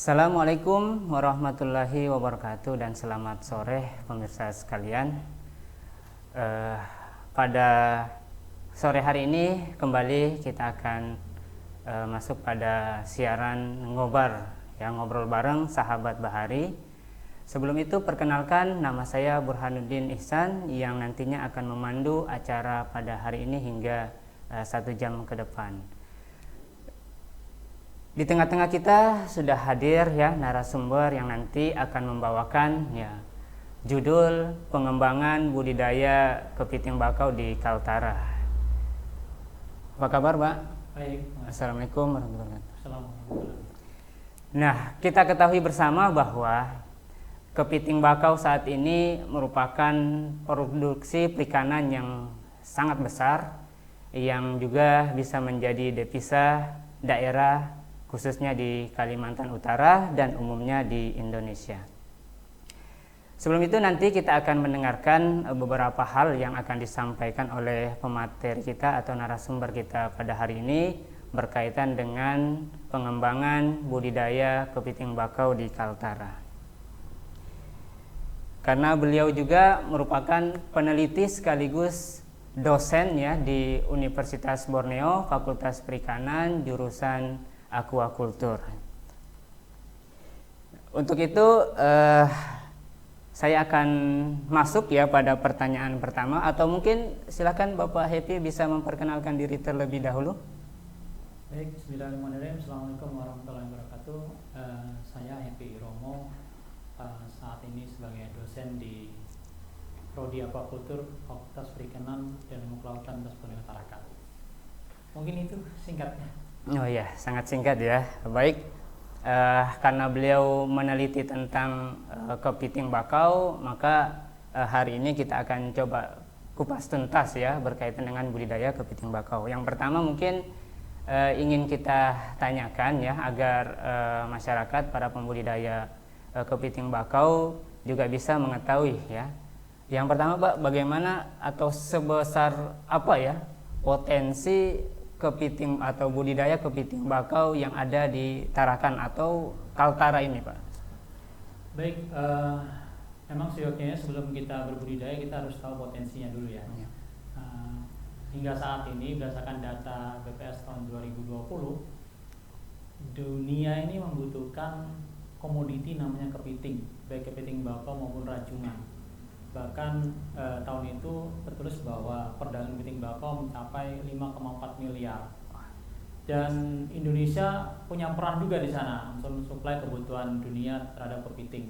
Assalamualaikum warahmatullahi wabarakatuh dan selamat sore pemirsa sekalian. Pada sore hari ini kembali kita akan masuk pada siaran ngobar, ya, ngobrol bareng sahabat Bahari. Sebelum itu perkenalkan, nama saya Burhanuddin Ihsan yang nantinya akan memandu acara pada hari ini hingga 1 jam ke depan. Di tengah-tengah kita sudah hadir, ya, narasumber yang nanti akan membawakan, ya, judul pengembangan budidaya kepiting bakau di Kaltara. Apa kabar, Pak? Baik. Assalamualaikum warahmatullahi wabarakatuh. Assalamualaikum. Nah, kita ketahui bersama bahwa kepiting bakau saat ini merupakan produksi perikanan yang sangat besar yang juga bisa menjadi devisa daerah khususnya di Kalimantan Utara dan umumnya di Indonesia. Sebelum itu nanti kita akan mendengarkan beberapa hal yang akan disampaikan oleh pemateri kita atau narasumber kita pada hari ini berkaitan dengan pengembangan budidaya kepiting bakau di Kaltara. Karena beliau juga merupakan peneliti sekaligus dosen, ya, di Universitas Borneo, Fakultas Perikanan, jurusan Aquaculture. Untuk itu saya akan masuk, ya, pada pertanyaan pertama, atau mungkin silakan Bapak Happy bisa memperkenalkan diri terlebih dahulu. Baik, bismillahirrahmanirrahim. Assalamualaikum warahmatullahi wabarakatuh. Saya Happy Romo, saat ini sebagai dosen di Prodi Aquaculture, Fakultas Perikanan dan Ilmu Kelautan Universitas Borneo Tarakan. Mungkin itu singkatnya. Oh ya, sangat singkat, ya. Baik, karena beliau meneliti tentang kepiting bakau, maka hari ini kita akan coba kupas tuntas, ya, berkaitan dengan budidaya kepiting bakau. Yang pertama mungkin ingin kita tanyakan, ya, agar masyarakat, para pembudidaya kepiting bakau juga bisa mengetahui, ya. Yang pertama, Pak, bagaimana atau sebesar apa, ya, potensi kepiting atau budidaya kepiting bakau yang ada di Tarakan atau Kaltara ini, Pak? Baik, memang seyogyanya sebelum kita berbudidaya kita harus tahu potensinya dulu, ya. Hingga saat ini berdasarkan data BPS tahun 2020, dunia ini membutuhkan komoditi namanya kepiting, baik kepiting bakau maupun rajungan. Bahkan tahun itu tertulis bahwa perdagangan kepiting bakau mencapai 5,4 miliar. Dan Indonesia punya peran juga di sana untuk mensuplai kebutuhan dunia terhadap kepiting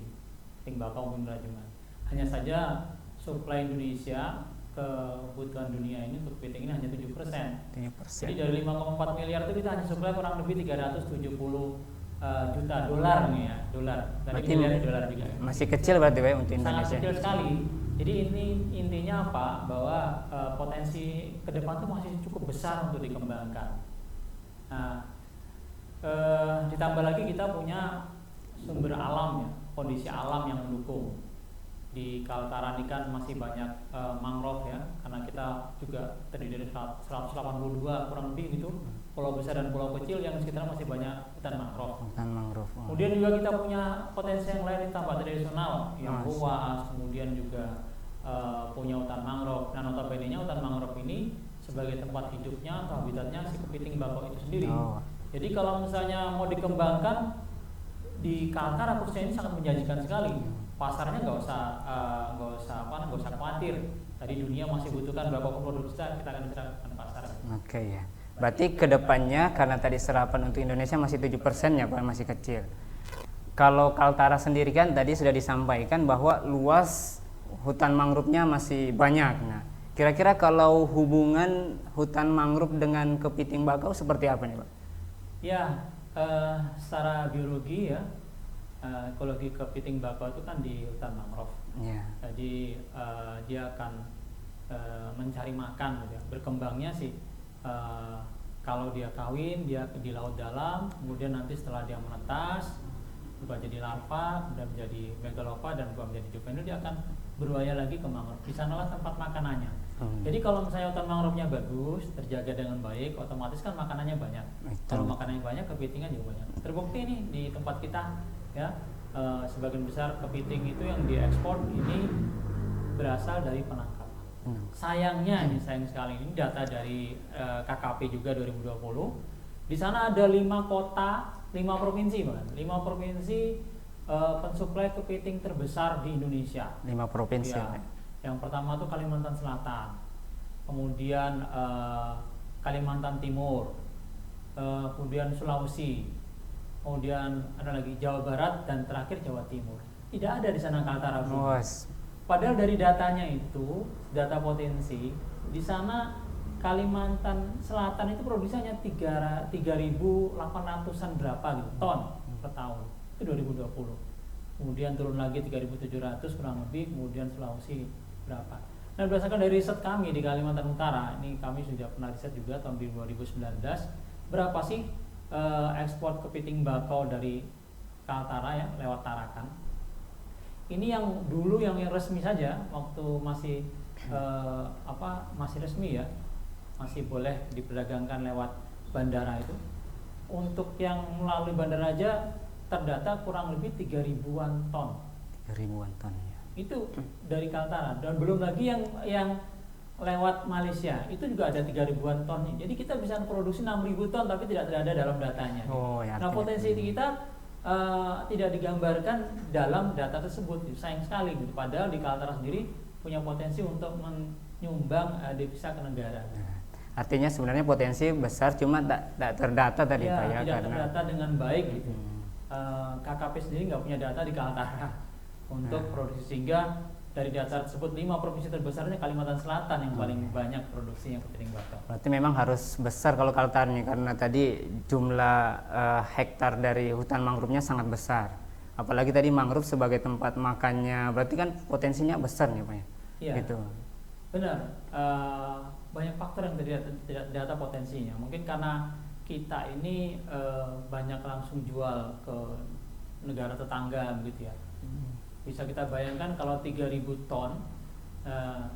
bakau maupun rajungan. Hanya saja suplai Indonesia ke kebutuhan dunia ini untuk kepiting ini hanya 7%. Jadi dari 5,4 miliar itu kita hanya suplai kurang lebih 370 juta dolar nih, ya, dolar. Tadi miliarnya dolar juga. Masih kecil berarti, Pak, untuk Indonesia. Sangat kecil sekali. Jadi ini intinya apa? Bahwa potensi ke depan itu masih cukup besar untuk dikembangkan. Nah, ditambah lagi kita punya sumber alam, ya, kondisi alam yang mendukung. Di Kaltara ini kan masih banyak mangrove, ya, karena kita juga terdiri dari 182 kurang lebih gitu, pulau besar dan pulau kecil yang sekitar masih banyak hutan mangrove. Kemudian juga kita punya potensi yang lain ditambah tradisional yang luas, kemudian juga punya hutan mangrove. Nah, notabene-nya hutan mangrove ini sebagai tempat hidupnya atau habitatnya si kepiting bakau itu sendiri. Jadi kalau misalnya mau dikembangkan di Kaltara khususnya ini sangat menjanjikan sekali. Pasarnya nggak usah khawatir. Tadi dunia masih butuhkan berapa produk besar, kita akan serahkan pasar. Oke, ya. Berarti kedepannya karena tadi serapan untuk Indonesia masih 7%, ya, Pak, masih kecil. Kalau Kaltara sendiri kan tadi sudah disampaikan bahwa luas hutan mangrove-nya masih banyak. Nah, kira-kira kalau hubungan hutan mangrove dengan kepiting bakau seperti apa nih, Pak? Ya, secara biologi, ya, ekologi kepiting bakau itu kan di hutan mangrove. Yeah. Jadi dia akan mencari makan, gitu, ya. Berkembangnya sih kalau dia kawin dia di laut dalam, kemudian nanti setelah dia menetas berubah jadi larva, kemudian menjadi megalopa dan berubah menjadi juvenil, dia akan berbuaya lagi ke mangrove. Di sanalah tempat makanannya. Jadi kalau misalnya hutan mangrove-nya bagus, terjaga dengan baik, otomatis kan makanannya banyak. Kalau makanannya banyak, kepitingan juga banyak. Terbukti nih di tempat kita, ya, sebagian besar kepiting itu yang diekspor ini berasal dari penangkapan. Sayangnya ini sayang sekali, ini data dari KKP juga 2020. Di sana ada 5 kota, 5 provinsi bahkan, 5 provinsi pensuplai kepiting terbesar di Indonesia. 5 provinsi. Ya. Yang pertama itu Kalimantan Selatan, kemudian Kalimantan Timur, kemudian Sulawesi, kemudian ada lagi Jawa Barat, dan terakhir Jawa Timur. Tidak ada di sana Kaltara. Padahal dari datanya itu, data potensi, di sana Kalimantan Selatan itu produksinya 3.800-an berapa gitu, ton per tahun. Itu 2020. Kemudian turun lagi 3.700 kurang lebih, kemudian Sulawesi berapa. Nah, berdasarkan dari riset kami di Kalimantan Utara, ini kami sudah pernah riset juga tahun 2019, berapa sih ekspor kepiting bakau dari Kaltara ya lewat Tarakan. Ini yang dulu yang resmi saja, waktu masih masih resmi ya, masih boleh diperdagangkan lewat bandara itu. Untuk yang melalui bandara aja terdata kurang lebih 3.000-an ton. 3.000-an ton ya. Itu dari Kaltara, dan belum lagi yang lewat Malaysia itu juga ada 3.000-an ton. Jadi kita bisa produksi 6.000 ton tapi tidak ada dalam datanya. Ya, nah, potensi kita tidak digambarkan dalam data tersebut. Sayang sekali gitu. Padahal di Kaltara sendiri punya potensi untuk menyumbang devisa ke negara. Artinya sebenarnya potensi besar, cuma tidak terdata tadi Pak ya. Tidak terdata dengan baik gitu. KKP sendiri nggak punya data di Kaltara untuk produksi, sehingga dari data tersebut 5 provinsi terbesarnya Kalimantan Selatan yang paling banyak produksinya kepiting bakau. Berarti memang harus besar kalau Kaltara nih, karena tadi jumlah hektar dari hutan mangrove-nya sangat besar. Apalagi tadi mangrove sebagai tempat makannya, berarti kan potensinya besar nih Pak ya. Iya. Gitu. Benar. Banyak faktor yang tidak data potensinya. Mungkin karena kita ini banyak langsung jual ke negara tetangga begitu ya. Bisa kita bayangkan kalau 3.000 ton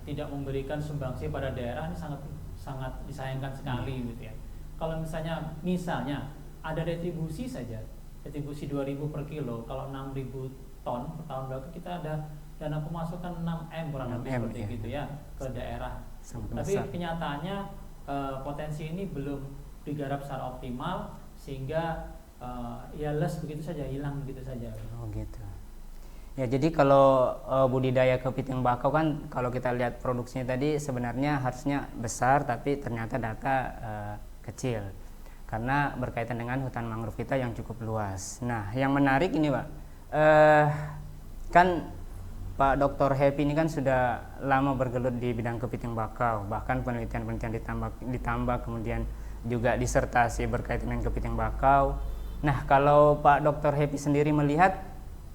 tidak memberikan sumbangsi pada daerah, ini sangat disayangkan sekali gitu ya. Kalau misalnya ada retribusi saja, retribusi 2.000 per kilo, kalau 6.000 ton per tahun berarti kita ada dana pemasukan 6M kurang lebih seperti gitu ya ke daerah. Tapi kenyataannya potensi ini belum digarap secara optimal, sehingga ya begitu saja, hilang begitu saja. Oh gitu. Ya, jadi kalau budidaya kepiting bakau kan kalau kita lihat produksinya tadi sebenarnya harusnya besar, tapi ternyata data kecil karena berkaitan dengan hutan mangrove kita yang cukup luas. Nah, yang menarik ini Pak, kan Pak Dr. Happy ini kan sudah lama bergelut di bidang kepiting bakau, bahkan penelitian-penelitian ditambah kemudian juga disertasi berkaitan dengan kepiting bakau. Nah, kalau Pak Dr. Happy sendiri melihat,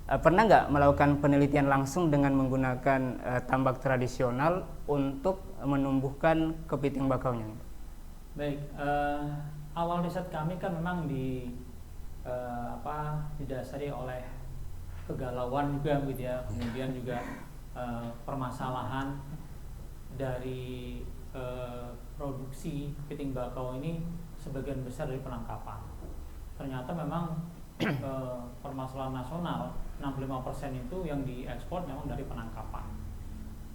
pernah nggak melakukan penelitian langsung dengan menggunakan tambak tradisional untuk menumbuhkan kepiting bakaunya? Baik, awal riset kami kan memang didasari oleh kegalauan juga gitu ya, kemudian juga permasalahan dari produksi kepiting bakau ini sebagian besar dari penangkapan. Ternyata memang permasalahan nasional 65% itu yang diekspor memang dari penangkapan,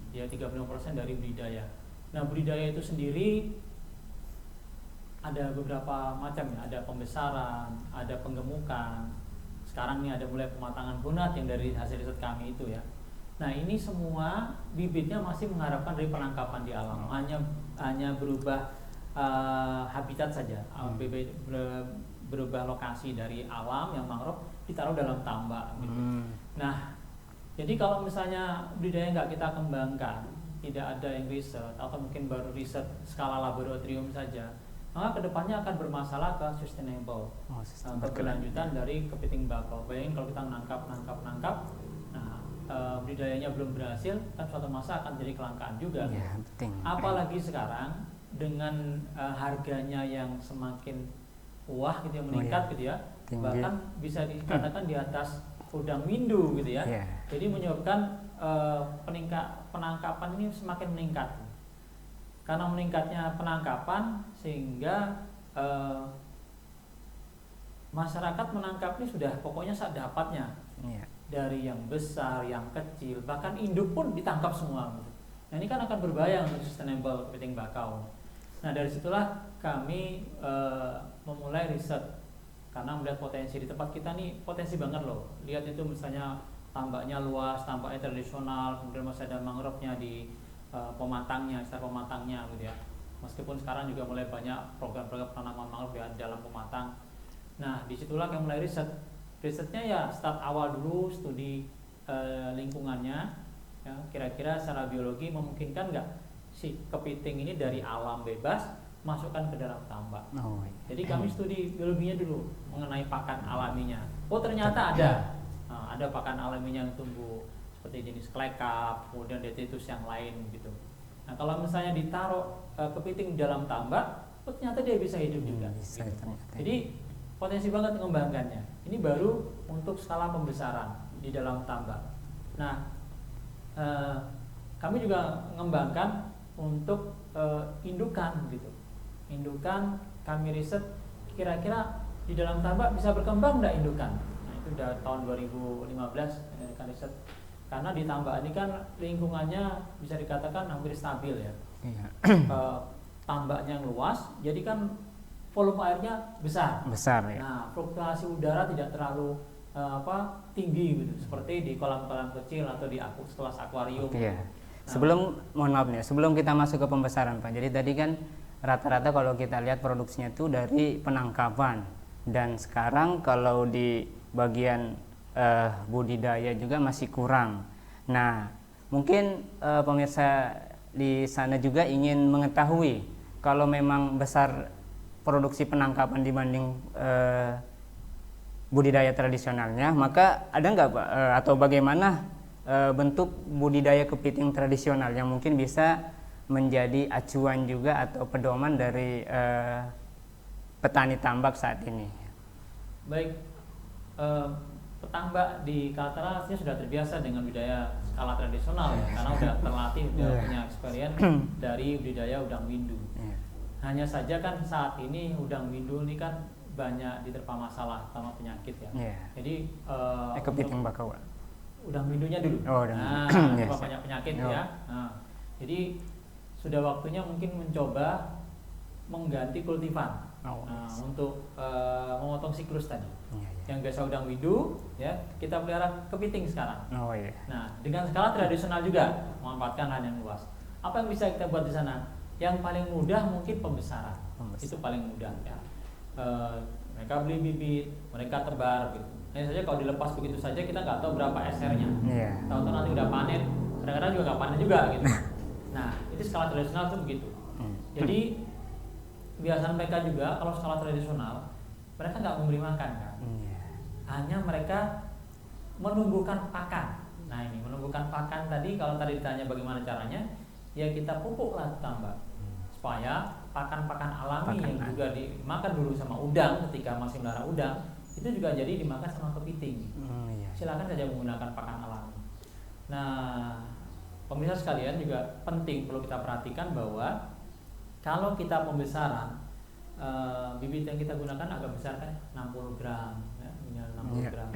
ya 35% dari budidaya. Nah, budidaya itu sendiri ada beberapa macam ya, ada pembesaran, ada penggemukan, sekarang nih ada mulai pematangan bunat yang dari hasil riset kami itu ya. Nah, ini semua bibitnya masih mengharapkan dari penangkapan di alam, hanya berubah habitat saja, berubah lokasi dari alam yang mangrove ditaruh dalam tambak gitu. Nah, jadi kalau misalnya budidaya nggak kita kembangkan, tidak ada yang riset atau mungkin baru riset skala laboratorium saja, maka kedepannya akan bermasalah ke sustainable, keberlanjutan dari kepiting bakau. Bayangin kalau kita nangkap, nah budidayanya belum berhasil, kan suatu masa akan jadi kelangkaan juga. Ya, apalagi sekarang dengan harganya yang semakin wah gitu ya, meningkat gitu ya, tinggi. Bahkan bisa dikatakan di atas udang windu gitu ya. Jadi menyebabkan penangkapan ini semakin meningkat. karena meningkatnya penangkapan sehingga masyarakat menangkap ini sudah pokoknya sak dapatnya. Iya. Dari yang besar, yang kecil, bahkan induk pun ditangkap semua. Nah ini kan akan berbahaya untuk sustainable kepiting bakau. Nah dari situlah kami memulai riset karena melihat potensi di tempat kita nih, potensi banget loh. Lihat itu misalnya tambaknya luas, tambaknya tradisional, kemudian masih ada mangrove-nya di pematangnya, istilah pematangnya gitu ya. Meskipun sekarang juga mulai banyak program-program penanaman mangrove ya di dalam pematang. Nah disitulah kami mulai riset. Risetnya ya start awal dulu, studi lingkungannya, ya, kira-kira secara biologi memungkinkan nggak si kepiting ini dari alam bebas masukkan ke dalam tambak. Oh, iya. Jadi kami studi biologinya dulu mengenai pakan alaminya. Oh ternyata ada, ada pakan alaminya yang tumbuh seperti jenis klekap, kemudian detritus yang lain gitu. Nah kalau misalnya ditaruh kepiting dalam tambak, oh ternyata dia bisa hidup juga. Bisa, Gitu. ternyata. Jadi potensi banget mengembangkannya. Ini baru untuk skala pembesaran di dalam tambak. Nah, kami juga mengembangkan untuk indukan gitu. Indukan kami riset kira-kira di dalam tambak bisa berkembang nggak indukan. Nah itu udah tahun 2015 kan riset. Karena di tambak ini kan lingkungannya bisa dikatakan hampir stabil ya. Iya. Tambaknya yang luas, jadi kan volume airnya besar. Besar ya. Nah, fluktuasi udara tidak terlalu tinggi gitu, seperti di kolam-kolam kecil atau di kelas akuarium. Iya. Sebelum mohon maaf nih, sebelum kita masuk ke pembesaran Pak. Jadi tadi kan rata-rata kalau kita lihat produksinya itu dari penangkapan, dan sekarang kalau di bagian budidaya juga masih kurang. Nah, mungkin pemirsa di sana juga ingin mengetahui kalau memang besar produksi penangkapan dibanding budidaya tradisionalnya, maka ada nggak Pak atau bagaimana bentuk budidaya kepiting tradisional yang mungkin bisa menjadi acuan juga atau pedoman dari petani tambak saat ini? Baik, petambak di Kaltara artinya sudah terbiasa dengan budidaya skala tradisional ya, karena sudah terlatih, sudah punya experience dari budidaya udang windu. Hanya saja kan saat ini udang windu ini kan banyak diterpa masalah sama penyakit ya. Jadi kepiting bakau. Udang windunya dulu. Yes. Banyak penyakit ya. Nah, jadi sudah waktunya mungkin mencoba mengganti kultifan untuk memotong siklus tadi. Yang biasa udang windu ya, kita pelihara kepiting sekarang. Nah, dengan skala tradisional juga memanfaatkan lahan yang luas. Apa yang bisa kita buat di sana? Yang paling mudah mungkin pembesaran. Itu paling mudah ya. Mereka beli bibit, mereka tebar gitu. Hanya saja kalau dilepas begitu saja kita nggak tahu berapa SR-nya. Tahu-tahu nanti udah panen, kadang-kadang juga nggak panen juga gitu. Nah itu skala tradisional tuh begitu. Jadi kebiasaan mereka juga kalau skala tradisional mereka nggak memberi makan kan. Hanya mereka menumbuhkan pakan. Nah ini menumbuhkan pakan tadi, kalau tadi ditanya bagaimana caranya, ya kita pupuklah tambak supaya pakan-pakan alami yang juga dimakan dulu sama udang ketika masih melihara udang itu juga jadi dimakan sama kepiting. Silakan saja menggunakan pakan alami. Nah, pemirsa sekalian juga penting perlu kita perhatikan bahwa kalau kita pembesaran bibit yang kita gunakan agak besar kan 60 gram ya, 60 gram.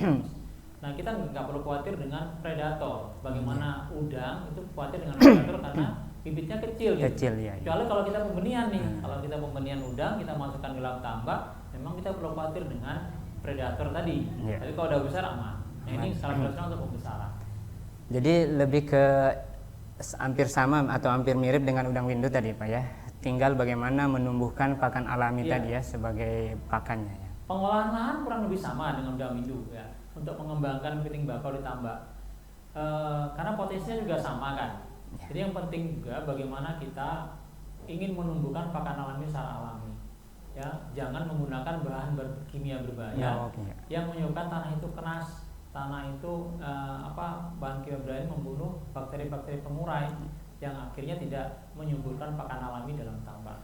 Nah kita nggak perlu khawatir dengan predator. Bagaimana udang itu khawatir dengan predator karena bibitnya kecil gitu. Kecuali kalau kita pembenihan nih, kalau kita pembenihan udang kita masukkan ke dalam tambak, memang kita perlu khawatir dengan predator tadi. Tapi kalau udah besar aman. Nah ini skala tradisional untuk pembesaran. Jadi lebih ke hampir sama atau hampir mirip dengan udang windu tadi Pak ya. Tinggal bagaimana menumbuhkan pakan alami tadi ya sebagai pakannya ya. Pengolahan lahan kurang lebih sama dengan udang windu ya. Untuk mengembangkan kepiting bakau di tambak. Karena potensinya juga sama kan. Jadi yang penting juga bagaimana kita ingin menumbuhkan pakan alami secara alami. Ya, jangan menggunakan bahan kimia berbahaya yang menyebabkan tanah itu keras, tanah itu bahan kimia berbahaya membunuh bakteri-bakteri pengurai yang akhirnya tidak menyuburkan pakan alami dalam tambak.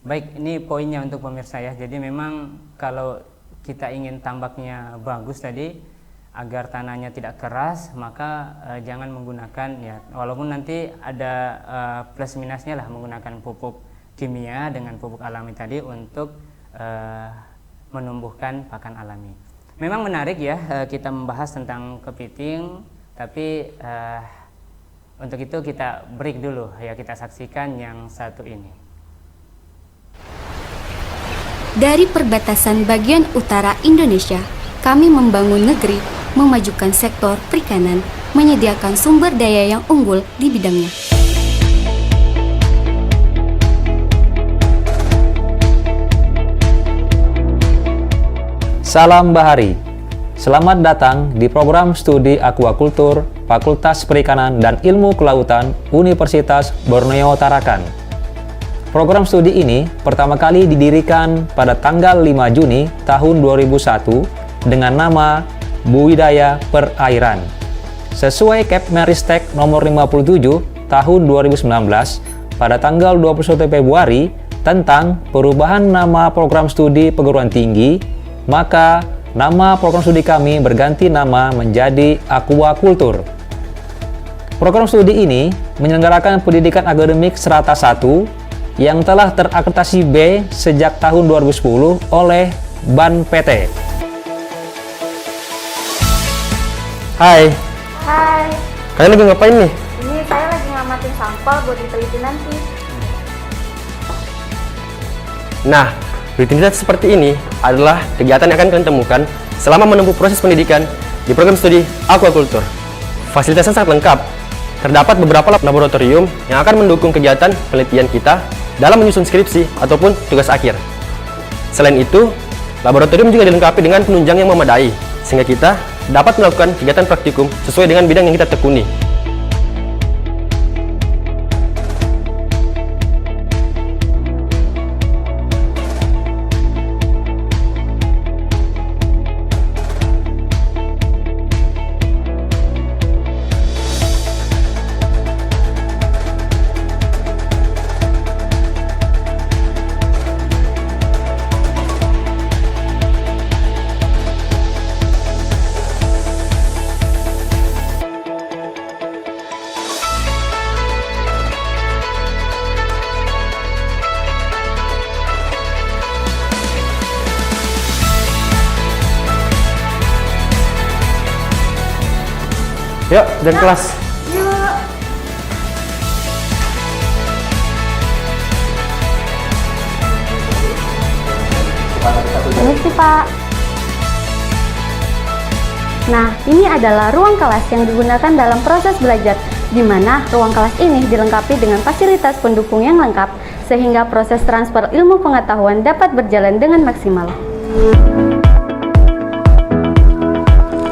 Baik, ini poinnya untuk pemirsa ya. Jadi memang kalau kita ingin tambaknya bagus tadi, agar tanahnya tidak keras, maka jangan menggunakan ya, walaupun nanti ada plus minusnya lah menggunakan pupuk kimia dengan pupuk alami tadi untuk menumbuhkan pakan alami. Memang menarik ya kita membahas tentang kepiting, tapi untuk itu kita break dulu ya, kita saksikan yang satu ini. Dari perbatasan bagian utara Indonesia, kami membangun negeri, memajukan sektor perikanan, menyediakan sumber daya yang unggul di bidangnya. Salam Bahari. Selamat datang di program studi Aquaculture Fakultas Perikanan dan Ilmu Kelautan Universitas Borneo Tarakan. Program studi ini pertama kali didirikan pada tanggal 5 Juni tahun 2001 dengan nama Budidaya Perairan. Sesuai Kepmenristek nomor 57 tahun 2019 pada tanggal 21 Februari tentang perubahan nama program studi perguruan tinggi, maka nama program studi kami berganti nama menjadi Aquaculture. Program studi ini menyelenggarakan pendidikan akademik serata 1 yang telah terakreditasi B sejak tahun 2010 oleh BAN PT. Hai. Hai, Kalian lagi ngapain nih? ini saya lagi ngamatin sampel buat diteliti nanti. Nah, rutinitas seperti ini adalah kegiatan yang akan kalian temukan selama menempuh proses pendidikan di program studi Aquaculture. Fasilitasnya sangat lengkap. Terdapat beberapa laboratorium yang akan mendukung kegiatan penelitian kita dalam menyusun skripsi ataupun tugas akhir. Selain itu, laboratorium juga dilengkapi dengan penunjang yang memadai, sehingga kita dapat melakukan kegiatan praktikum sesuai dengan bidang yang kita tekuni. Yuk, dan kelas. Permisi, Pak. Nah, ini adalah ruang kelas yang digunakan dalam proses belajar, di mana ruang kelas ini dilengkapi dengan fasilitas pendukung yang lengkap, sehingga proses transfer ilmu pengetahuan dapat berjalan dengan maksimal.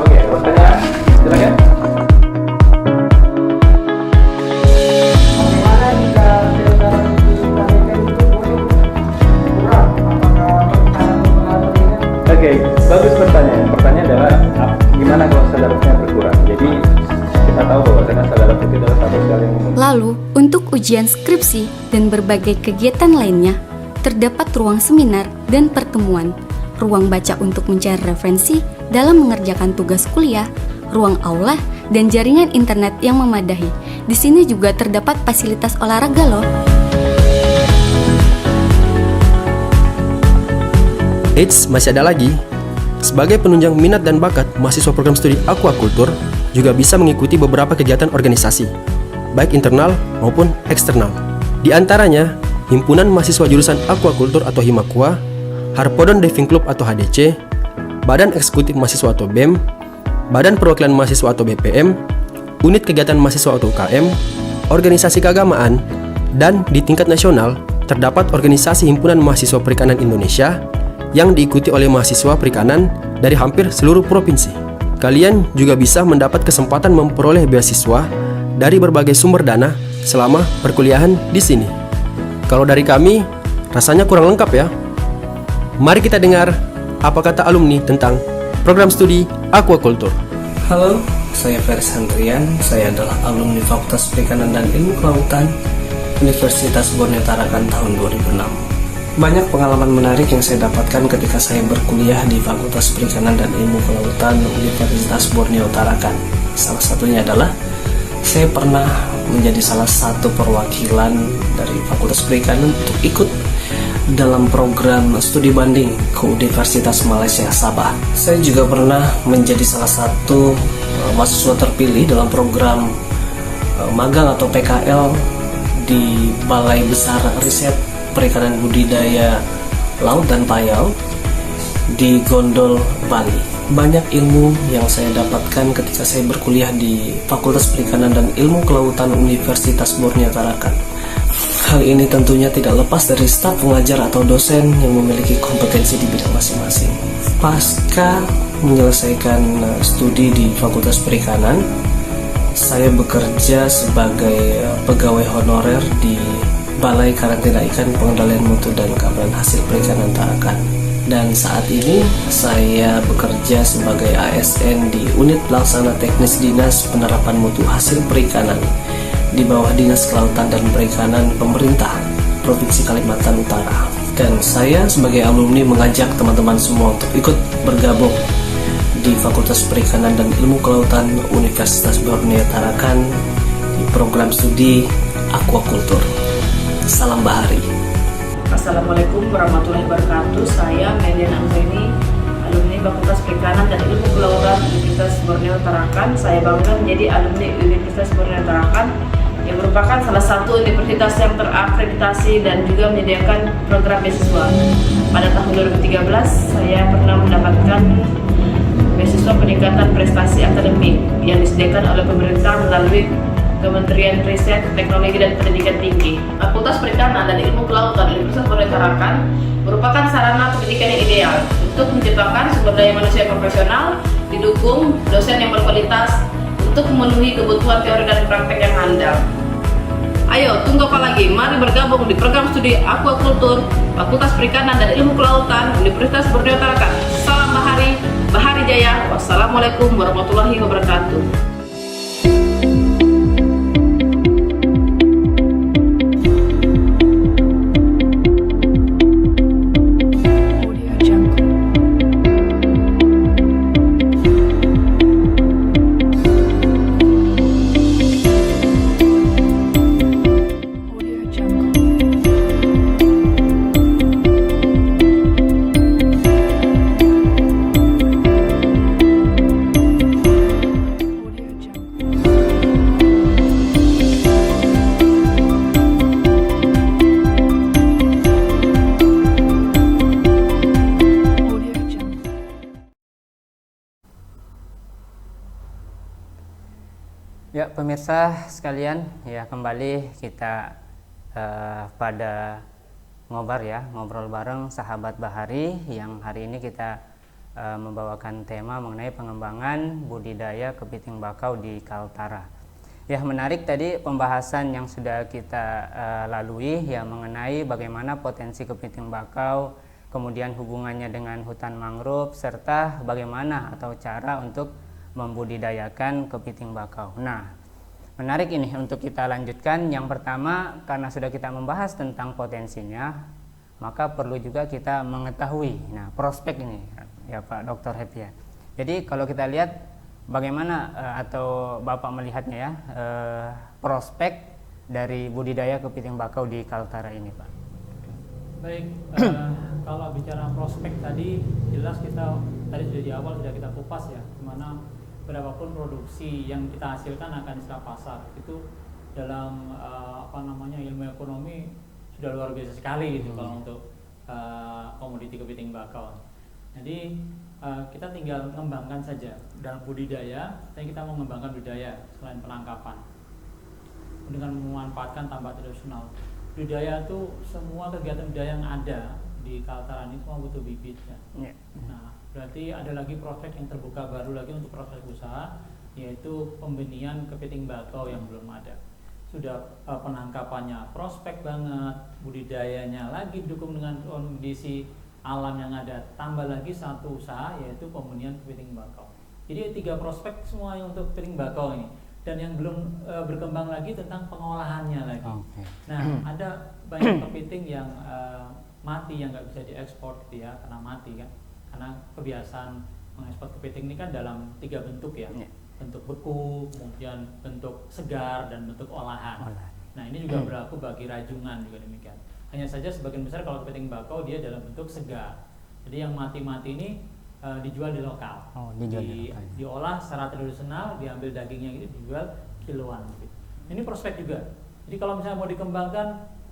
Oke, pertanyaan, silakan. Oke, bagus pertanyaan. Pertanyaan adalah gimana kalau sadarnya berkurang? Jadi kita tahu bahwa sadar itu adalah satu sekali yang Lalu, untuk ujian skripsi dan berbagai kegiatan lainnya, terdapat ruang seminar dan pertemuan, ruang baca untuk mencari referensi dalam mengerjakan tugas kuliah, ruang aula, dan jaringan internet yang memadahi. Di sini juga terdapat fasilitas olahraga loh. Eits, masih ada lagi. Sebagai penunjang minat dan bakat, mahasiswa program studi Aquaculture juga bisa mengikuti beberapa kegiatan organisasi, baik internal maupun eksternal. Di antaranya, Himpunan Mahasiswa Jurusan Aquaculture atau Himakua, Harpodon Diving Club atau HDC, Badan Eksekutif Mahasiswa atau BEM, Badan Perwakilan Mahasiswa atau BPM, Unit Kegiatan Mahasiswa atau UKM, organisasi keagamaan, dan di tingkat nasional terdapat organisasi Himpunan Mahasiswa Perikanan Indonesia yang diikuti oleh mahasiswa perikanan dari hampir seluruh provinsi. Kalian juga bisa mendapat kesempatan memperoleh beasiswa dari berbagai sumber dana selama perkuliahan di sini. Kalau dari kami, rasanya kurang lengkap ya. Mari kita dengar apa kata alumni tentang program studi Aquaculture. Halo, saya Feris Handrian. Saya adalah alumni Fakultas Perikanan dan Ilmu Kelautan Universitas Borneo Tarakan tahun 2006. Banyak pengalaman menarik yang saya dapatkan ketika saya berkuliah di Fakultas Perikanan dan Ilmu Kelautan Universitas Borneo Tarakan. Salah satunya adalah saya pernah menjadi salah satu perwakilan dari Fakultas Perikanan untuk ikut dalam program studi banding ke Universitas Malaysia Sabah. Saya juga pernah menjadi salah satu mahasiswa terpilih dalam program magang atau PKL di Balai Besar Riset Perikanan Budidaya Laut dan Payau di Gondol, Bali. Banyak ilmu yang saya dapatkan ketika saya berkuliah di Fakultas Perikanan dan Ilmu Kelautan Universitas Borneo Tarakan. Hal ini tentunya tidak lepas dari staf pengajar atau dosen yang memiliki kompetensi di bidang masing-masing. Pasca menyelesaikan studi di Fakultas Perikanan, saya bekerja sebagai pegawai honorer di Balai Karantina Ikan Pengendalian Mutu dan Keamanan Hasil Perikanan Tarakan. Dan saat ini saya bekerja sebagai ASN di Unit Pelaksana Teknis Dinas Penerapan Mutu Hasil Perikanan di bawah Dinas Kelautan dan Perikanan Pemerintah Provinsi Kalimantan Utara. Dan saya sebagai alumni mengajak teman-teman semua untuk ikut bergabung di Fakultas Perikanan dan Ilmu Kelautan Universitas Borneo Tarakan di program studi Aquaculture. Salam Bahari. Assalamualaikum warahmatullahi wabarakatuh. Saya Melian Anggreni, alumni Fakultas Perikanan dan Ilmu Kelautan Universitas Borneo Tarakan. Saya bangga menjadi alumni Universitas Borneo Tarakan yang merupakan salah satu universitas yang terakreditasi dan juga menyediakan program beasiswa. Pada tahun 2013, saya pernah mendapatkan beasiswa peningkatan prestasi akademik yang disediakan oleh pemerintah melalui Kementerian Riset, Teknologi dan Pendidikan Tinggi. Fakultas Perikanan dan Ilmu Kelautan Universitas Borneo Tarakan merupakan sarana pendidikan yang ideal untuk menciptakan sumber daya manusia profesional, didukung dosen yang berkualitas untuk memenuhi kebutuhan teori dan praktek yang handal. Ayo, tunggu apa lagi? Mari bergabung di program studi Aquaculture Fakultas Perikanan dan Ilmu Kelautan Universitas Borneo Tarakan. Salam Bahari, Bahari Jaya. Wassalamualaikum warahmatullahi wabarakatuh. Ya, pemirsa sekalian, ya kembali kita pada ngobrol bareng sahabat Bahari yang hari ini kita membawakan tema mengenai pengembangan budidaya kepiting bakau di Kaltara. Ya, menarik tadi pembahasan yang sudah kita lalui ya mengenai bagaimana potensi kepiting bakau, kemudian hubungannya dengan hutan mangrove serta bagaimana atau cara untuk membudidayakan kepiting bakau. Nah, menarik ini untuk kita lanjutkan. Yang pertama, karena sudah kita membahas tentang potensinya, maka perlu juga kita mengetahui prospek ini ya Pak Dr. Happy ya. Jadi kalau kita lihat bagaimana atau Bapak melihatnya ya prospek dari budidaya kepiting bakau di Kaltara ini Pak. Baik, kalau bicara prospek tadi jelas kita tadi sudah di awal sudah kita kupas ya, dimana berapapun produksi yang kita hasilkan akan diserap pasar. Itu dalam ilmu ekonomi sudah luar biasa sekali gitu kalau untuk komoditi kepiting bakau. Jadi kita tinggal mengembangkan saja dalam budidaya. Kita mau mengembangkan budidaya selain penangkapan dengan memanfaatkan tambak tradisional. Budidaya itu semua kegiatan budidaya yang ada di Kaltara ini semua butuh bibit ya. Nah, berarti ada lagi prospek yang terbuka baru lagi untuk proses usaha, yaitu pembenihan kepiting bakau yang belum ada. Sudah penangkapannya prospek banget, budidayanya lagi didukung dengan kondisi alam yang ada, tambah lagi satu usaha yaitu pembenihan kepiting bakau. Jadi 3 prospek semua untuk kepiting bakau ini. Dan yang belum berkembang lagi tentang pengolahannya lagi. Nah, ada banyak kepiting yang mati yang nggak bisa diekspor gitu ya, karena mati kan, karena kebiasaan mengekspor kepiting ini kan dalam 3 bentuk ya, bentuk beku, kemudian bentuk segar, dan bentuk olahan. Nah ini juga berlaku bagi rajungan juga demikian. Hanya saja sebagian besar kalau kepiting bakau dia dalam bentuk segar. Jadi yang mati-mati ini dijual di lokal, diolah secara tradisional, diambil dagingnya gitu, dijual kiloan gitu. Ini prospek juga. Jadi kalau misalnya mau dikembangkan,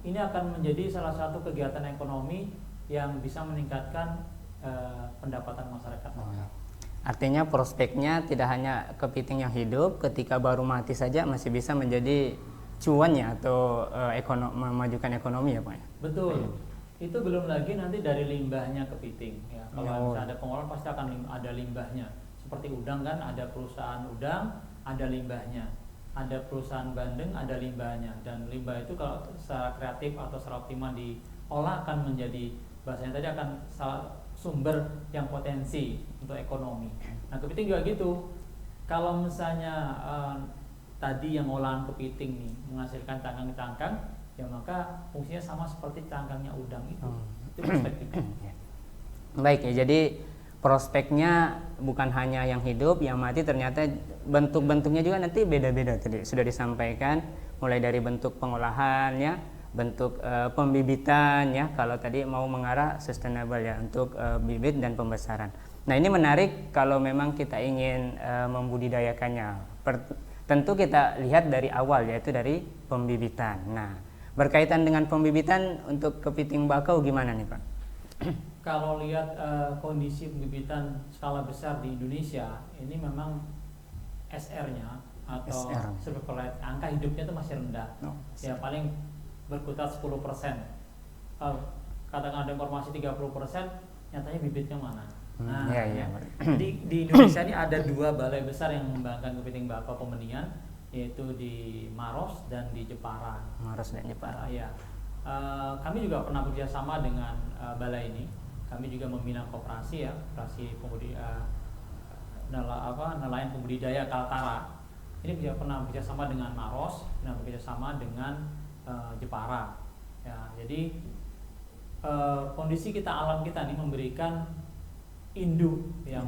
ini akan menjadi salah satu kegiatan ekonomi yang bisa meningkatkan pendapatan masyarakat. Artinya prospeknya tidak hanya kepiting yang hidup, ketika baru mati saja masih bisa menjadi cuannya atau memajukan ekonomi ya Pak ya? Betul. Itu belum lagi nanti dari limbahnya kepiting ya. Kalau misalnya ada pengolahan pasti akan ada limbahnya. Seperti udang kan, ada perusahaan udang, ada limbahnya. Ada perusahaan bandeng, ada limbahnya. Dan limbah itu kalau secara kreatif atau secara optimal diolah akan menjadi, bahasanya tadi akan salah sumber yang potensi untuk ekonomi. Nah kepiting juga gitu. Kalau misalnya tadi yang olahan kepiting nih menghasilkan cangkang-cangkang, ya maka fungsinya sama seperti cangkangnya udang itu. Itu perspektifnya. Baik ya, jadi prospeknya bukan hanya yang hidup, yang mati, ternyata bentuk-bentuknya juga nanti beda-beda tadi sudah disampaikan, mulai dari bentuk pengolahannya, bentuk pembibitan ya, kalau tadi mau mengarah sustainable ya untuk bibit dan pembesaran. Nah ini menarik kalau memang kita ingin membudidayakannya. Tentu kita lihat dari awal, yaitu dari pembibitan. Nah berkaitan dengan pembibitan untuk kepiting bakau gimana nih Pak? Kalau lihat kondisi pembibitan skala besar di Indonesia, ini memang SR-nya atau survival rate, angka hidupnya itu masih rendah. Ya paling berkutat 10%. Katakan ada informasi 30%, nyatanya bibitnya mana? Nah, jadi di Indonesia ini ada 2 balai besar yang mengembangkan kepiting bakau pembenihan, yaitu di Maros dan di Jepara. Maros dan Jepara. Ya. Kami juga pernah bekerjasama dengan balai ini. Kami juga membina koperasi ya, koperasi nelayan pembudidaya Kaltara. Ini juga pernah bekerjasama dengan Maros, pernah bekerjasama dengan Jepara. Ya, jadi kondisi kita alam kita nih memberikan induk yang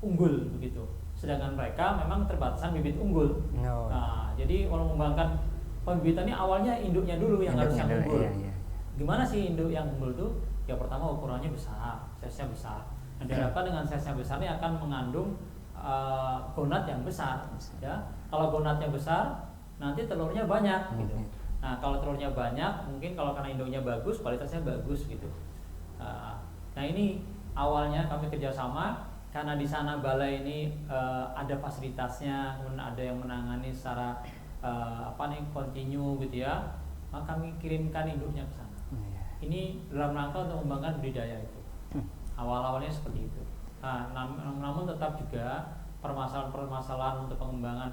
unggul begitu. Sedangkan mereka memang terbatasan bibit unggul. Nah, jadi kalau mengembangkan pembibitan ini awalnya induknya dulu yang harus yang unggul. Gimana sih induk yang unggul itu? Ya pertama ukurannya besar, size-nya besar. Nah, diharapkan dengan size-nya besar ini akan mengandung gonad yang besar. Ya, kalau gonadnya besar, nanti telurnya banyak gitu. Nah, kalau telurnya banyak, mungkin kalau karena induknya bagus, kualitasnya bagus gitu. Nah, ini awalnya kami kerjasama karena di sana balai ini ada fasilitasnya, kemudian ada yang menangani secara kontinu gitu ya, maka kami kirimkan induknya ke sana. Ini dalam rangka untuk mengembangkan budidaya itu. Awal-awalnya seperti itu. Nah, namun tetap juga permasalahan-permasalahan untuk pengembangan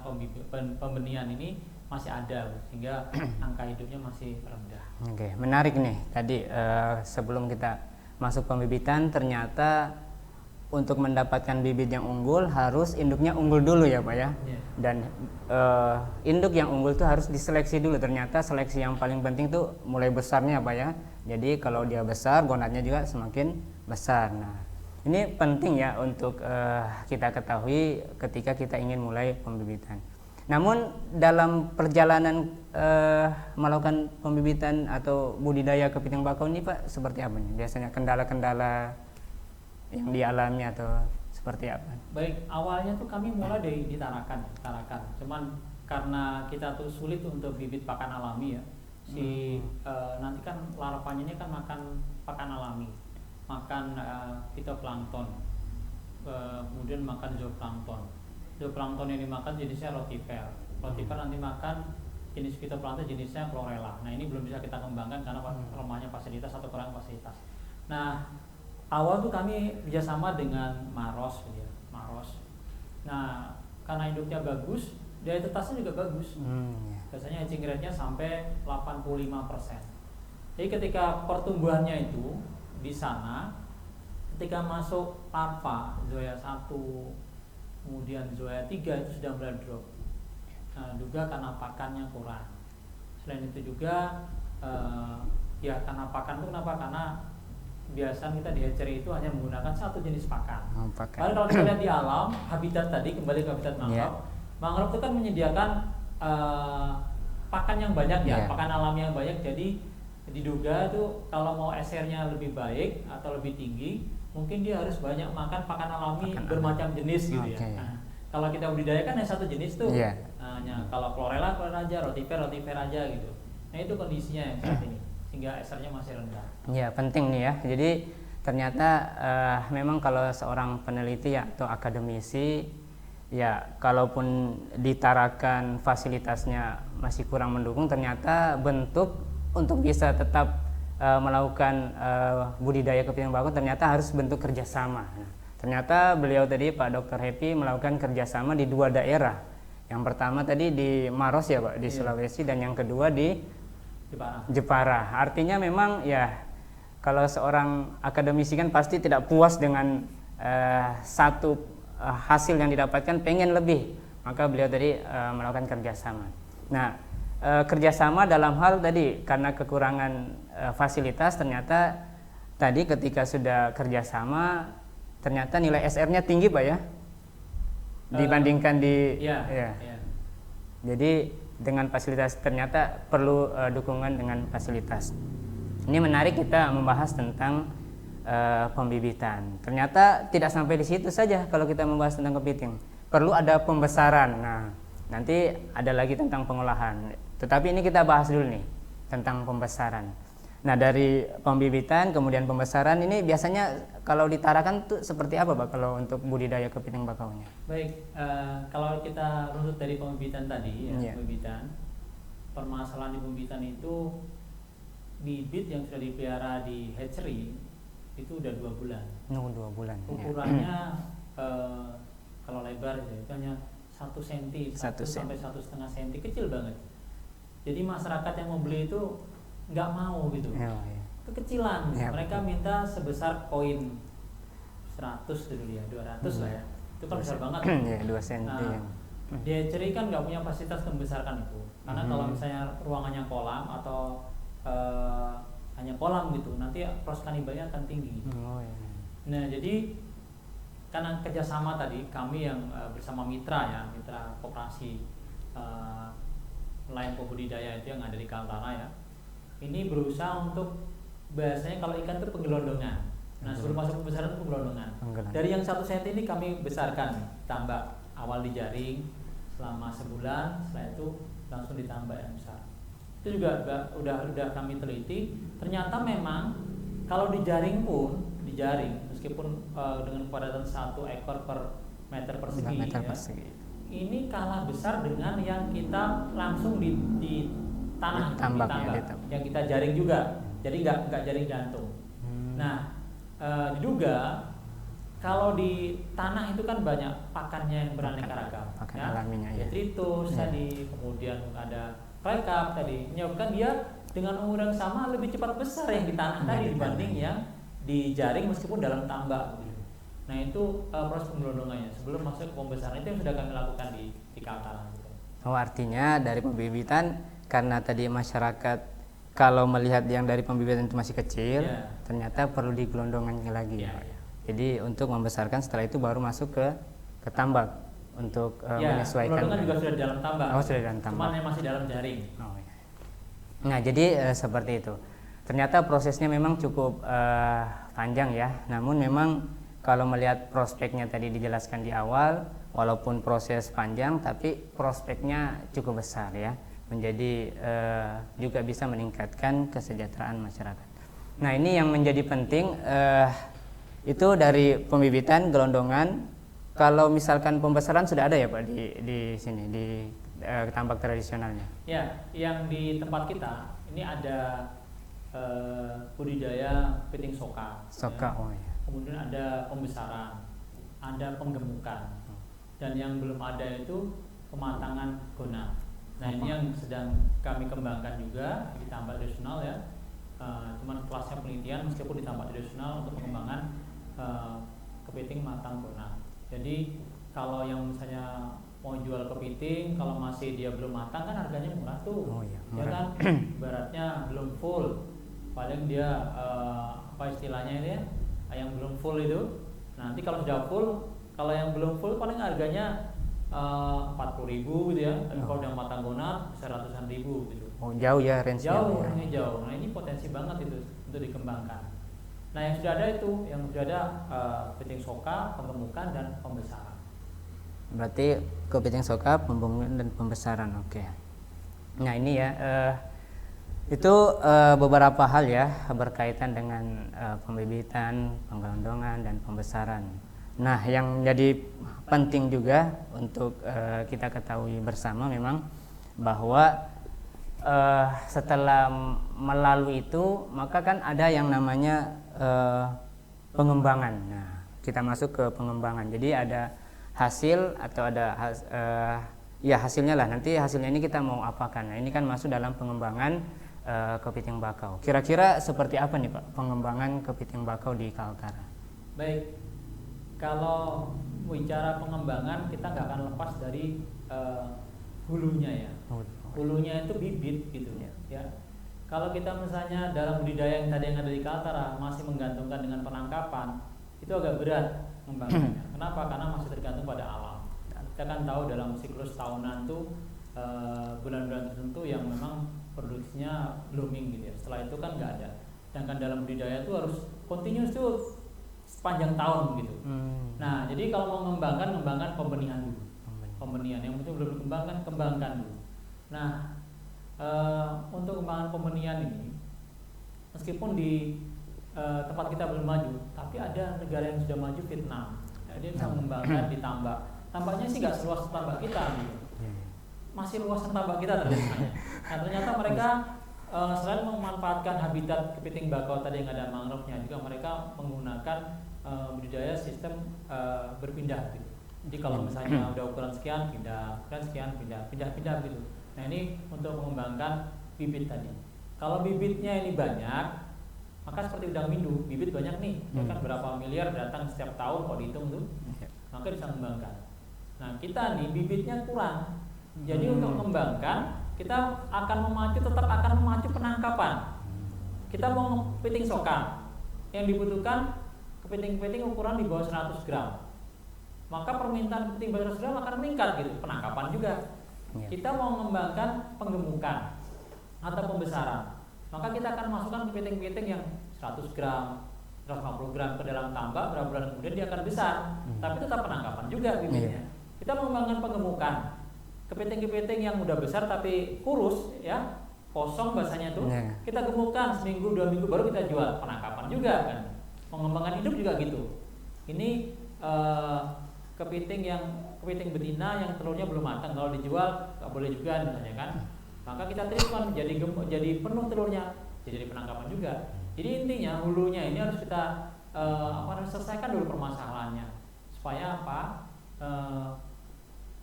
pembenihan ini masih ada, sehingga angka hidupnya masih rendah. Oke, menarik nih. Tadi sebelum kita masuk pembibitan, ternyata untuk mendapatkan bibit yang unggul harus induknya unggul dulu ya Pak ya. Dan induk yang unggul itu harus diseleksi dulu. Ternyata seleksi yang paling penting tuh mulai besarnya Pak ya. Jadi kalau dia besar, gonadnya juga semakin besar. Nah ini penting ya untuk kita ketahui ketika kita ingin mulai pembibitan. Namun dalam perjalanan melakukan pembibitan atau budidaya kepiting bakau ini Pak, seperti apa nih? Biasanya kendala-kendala yang dialami atau seperti apa? Baik, awalnya tuh kami mulai dari Tarakan. Cuman karena kita tuh sulit untuk bibit pakan alami ya. Nanti kan larvanya ini kan makan pakan alami, makan fitoplankton, kemudian makan zooplankton. Zooplankton yang dimakan jenisnya rotifer. Rotifer nanti makan jenis fitoplankton jenisnya chlorella. Nah ini belum bisa kita kembangkan karena lemahnya fasilitas atau kurang fasilitas. Nah awal tuh kami kerjasama dengan Maros, ya. Nah karena induknya bagus, dietitasnya juga bagus. Biasanya hatching rate-nya sampai 85%. Jadi ketika pertumbuhannya itu di sana, ketika masuk larva zoea 1, kemudian zoea 3 itu sudah mulai drop. Nah, juga karena pakannya kurang. Selain itu juga Ya karena pakan itu kenapa? Karena biasa kita di hatchery itu hanya menggunakan satu jenis pakan. Pakan. Lalu kalau kita lihat di alam, habitat tadi kembali ke habitat mangrove, mangrove itu kan menyediakan pakan yang banyak ya, pakan alami yang banyak. Jadi diduga tuh kalau mau SR-nya lebih baik atau lebih tinggi, mungkin dia harus banyak makan pakan alami bermacam jenis gitu ya. Nah, kalau kita budidayakan hanya satu jenis tuh, hanya kalau chlorella aja, rotifer aja gitu. Nah itu kondisinya yang saat ini, sehingga SR-nya masih rendah. Ya penting nih ya. Jadi ternyata memang kalau seorang peneliti atau akademisi, ya kalaupun ditarakan fasilitasnya masih kurang mendukung, ternyata bentuk untuk bisa tetap melakukan budidaya kepiting bakau ternyata harus bentuk kerjasama. Nah, ternyata beliau tadi Pak Dr. Happy melakukan kerjasama di 2 daerah. Yang pertama tadi di Maros ya Pak, di Sulawesi, dan yang kedua di Jepara. Artinya memang ya kalau seorang akademisi kan pasti tidak puas dengan satu hasil yang didapatkan, pengen lebih. Maka beliau tadi melakukan kerjasama. Nah, kerjasama dalam hal tadi karena kekurangan fasilitas, ternyata tadi ketika sudah kerjasama ternyata nilai SR-nya tinggi Pak ya dibandingkan di jadi dengan fasilitas ternyata perlu dukungan dengan fasilitas. Ini menarik kita membahas tentang pembibitan. Ternyata tidak sampai di situ saja kalau kita membahas tentang kepiting, perlu ada pembesaran. Nah nanti ada lagi tentang pengolahan. Tetapi ini kita bahas dulu nih tentang pembesaran. Nah dari pembibitan kemudian pembesaran ini biasanya kalau ditarakan tuh seperti apa Pak kalau untuk budidaya kepiting bakaunya? Baik, kalau kita runut dari pembibitan tadi ya, pembibitan, permasalahan di pembibitan itu bibit yang sudah dipelihara di hatchery itu udah 2 bulan. 2 bulan. Ukurannya kalau lebar ya, itu hanya 1 cm, 1 sampai 1,5 cm, kecil banget. Jadi masyarakat yang membeli itu nggak mau gitu, kekecilan. Mereka minta sebesar koin 100 dulu ya, 200 lah ya, itu kan besar banget. 2 cm. Nah, di hatchery kan nggak punya fasilitas untuk membesarkan itu, karena kalau misalnya ruangannya kolam atau hanya kolam gitu, nanti proses kanibalnya akan tinggi. Nah jadi karena kerjasama tadi kami yang bersama mitra koperasi nelayan pembudidaya itu yang ada di Kaltara ya, ini berusaha untuk biasanya kalau ikan itu penggelondongan. Nah sebelum masuk pembesaran itu penggelondongan. Dari yang 1 cm ini kami besarkan, tambah awal di jaring selama sebulan, setelah itu langsung ditambah yang besar. Itu juga udah kami teliti, ternyata memang kalau dijaring pun meskipun dengan kepadatan 1 ekor per meter persegi ini kalah besar dengan yang kita langsung di tanah ditambak. Yang kita jaring juga, jadi nggak jaring jantung. Nah diduga kalau di tanah itu kan banyak pakannya yang beraneka ragam, alaminya detritus tadi, kemudian ada prekap tadi, menyebabkan dia dengan umur yang sama lebih cepat besar yang di tanah tadi dibanding yang di jaring meskipun dalam tambak. Nah itu proses penggelondongannya sebelum masuk ke pembesaran itu yang sudah kami lakukan di Kaltara. Oh artinya dari pembibitan, karena tadi masyarakat kalau melihat yang dari pembibitan itu masih kecil, ternyata perlu digelondongannya lagi. Jadi untuk membesarkan setelah itu baru masuk ke tambak untuk menyesuaikan. Gelondongan juga sudah di dalam tambak. Oh sudah di dalam tambak. Cuman yang masih dalam jaring. Nah jadi seperti itu. Ternyata prosesnya memang cukup panjang ya. Namun memang kalau melihat prospeknya tadi dijelaskan di awal, walaupun proses panjang tapi prospeknya cukup besar ya. Menjadi juga bisa meningkatkan kesejahteraan masyarakat. Nah ini yang menjadi penting itu dari pembibitan, gelondongan. Kalau misalkan pembesaran sudah ada ya Pak di sini di tambak tradisionalnya. Ya, yang di tempat kita ini ada budidaya kepiting soka. Soka, ya. Kemudian ada pembesaran, ada penggemukan, dan yang belum ada itu pematangan gona. Nah ini yang sedang kami kembangkan juga di tambak tradisional ya. Cuman kelasnya penelitian meskipun di tambak tradisional untuk pengembangan kepiting matang gona. Jadi kalau yang misalnya mau jual kepiting, kalau masih dia belum matang kan harganya murah tuh, ya kan? Baratnya belum full. paling dia apa istilahnya itu ya, yang belum full itu. Nanti kalau sudah full, kalau yang belum full paling harganya 40.000 gitu ya. Tapi kalau udah matang gonat bisa ratusan ribu gitu. Oh, jauh ya range-nya. Jauh, ini jauh. Nah, ini potensi banget itu untuk dikembangkan. Nah, yang sudah ada itu, yang sudah ada kepiting soka, penggemukan dan pembesaran. Berarti kepiting soka, pembengukan dan pembesaran. Oke. Nah, ini ya itu beberapa hal ya berkaitan dengan pembibitan, penggelondongan dan pembesaran. Nah, yang jadi penting juga untuk kita ketahui bersama memang bahwa setelah melalui itu maka kan ada yang namanya pengembangan. Nah, kita masuk ke pengembangan. Jadi ada hasil atau ada ya hasilnya lah. Nanti hasilnya ini kita mau apakan. Nah, ini kan masuk dalam pengembangan kepiting bakau. Kira-kira seperti apa nih Pak pengembangan kepiting bakau di Kaltara? Baik, kalau bicara pengembangan kita nggak akan lepas dari hulunya ya. Hulunya itu bibit gitu ya. Kalau kita misalnya dalam budidaya yang tadi yang ada di Kaltara masih menggantungkan dengan penangkapan, itu agak berat mengembangkannya. Kenapa? Karena masih tergantung pada alam. Kita kan tahu dalam siklus tahunan tuh bulan-bulan tertentu yang memang produksinya blooming gitu ya. Setelah itu kan nggak ada. Sedangkan dalam budidaya itu harus continuous tuh sepanjang tahun gitu. Nah, jadi kalau mau ngembangkan pembenihan dulu. Pembenihan yang betul belum dikembangkan, kembangkan dulu. Nah, untuk kembangan pembenihan ini, meskipun di tempat kita belum maju, tapi ada negara yang sudah maju, Vietnam. Dia bisa mengembangkan di tambak. Tambaknya sih nggak seluas tambak kita, gitu. Masih luas tambak kita ternyata. Nah, ternyata mereka selain memanfaatkan habitat kepiting bakau tadi yang ada mangrove-nya, juga mereka menggunakan budidaya sistem berpindah gitu. Jadi kalau misalnya udah ukuran sekian pindah, ukuran sekian pindah gitu. Nah, ini untuk mengembangkan bibit tadi. Kalau bibitnya ini banyak, maka seperti udang mindu, bibit banyak nih, ya kan berapa miliar datang setiap tahun kalau dihitung tuh, maka bisa mengembangkan. Nah, kita nih bibitnya kurang. Jadi untuk mengembangkan kita tetap akan memacu penangkapan. Kita mau kepiting soka yang dibutuhkan kepiting-kepiting ukuran di bawah 100 gram. Maka permintaan kepiting bawah 100 gram akan meningkat gitu, penangkapan juga. Kita mau mengembangkan penggemukan atau pembesaran. Maka kita akan masukkan kepiting-kepiting yang 100 gram, 150 gram ke dalam tambak, berapa bulan kemudian dia akan besar. Tapi tetap penangkapan juga bibitnya. Kita mengembangkan penggemukan. Kepiting-kepiting yang udah besar tapi kurus ya, kosong bahasanya tuh, kita gemukkan seminggu 2 minggu baru kita jual, penangkapan juga kan. Pengembangan hidup juga gitu. Ini kepiting betina yang telurnya belum matang, kalau dijual nggak boleh juga misalnya kan. Maka kita treatment jadi penuh telurnya, jadi penangkapan juga. Jadi intinya hulunya ini harus kita selesaikan dulu permasalahannya supaya apa?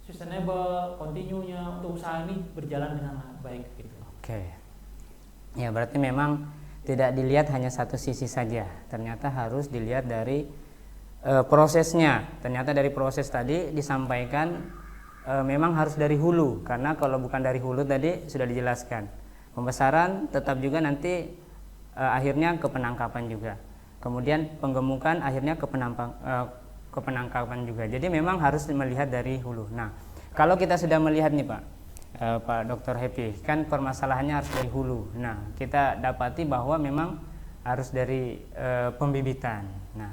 Sustainable, continue-nya untuk usaha ini berjalan dengan baik gitu. Oke. Ya, berarti memang tidak dilihat hanya satu sisi saja. Ternyata harus dilihat dari prosesnya. Ternyata dari proses tadi disampaikan memang harus dari hulu, karena kalau bukan dari hulu tadi sudah dijelaskan. Pembesaran tetap juga nanti akhirnya ke penangkapan juga. Kemudian penggemukan akhirnya ke penangkapan juga. Jadi memang harus melihat dari hulu. Nah, kalau kita sudah melihat nih Pak Dr. Happy, kan permasalahannya harus dari hulu. Nah, kita dapati bahwa memang harus dari pembibitan. Nah,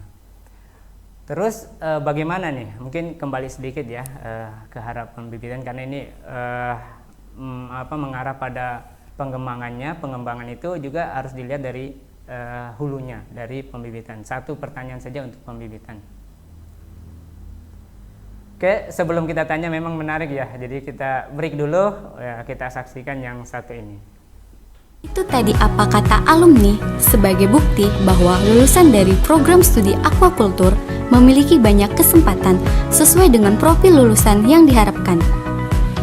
terus bagaimana nih? Mungkin kembali sedikit ya ke arah pembibitan, karena ini mengarah pada pengembangan itu juga harus dilihat dari hulunya, dari pembibitan. Satu pertanyaan saja untuk pembibitan. Oke, sebelum kita tanya memang menarik ya, jadi kita break dulu, ya, kita saksikan yang satu ini. Itu tadi apa kata alumni sebagai bukti bahwa lulusan dari program studi aquaculture memiliki banyak kesempatan sesuai dengan profil lulusan yang diharapkan.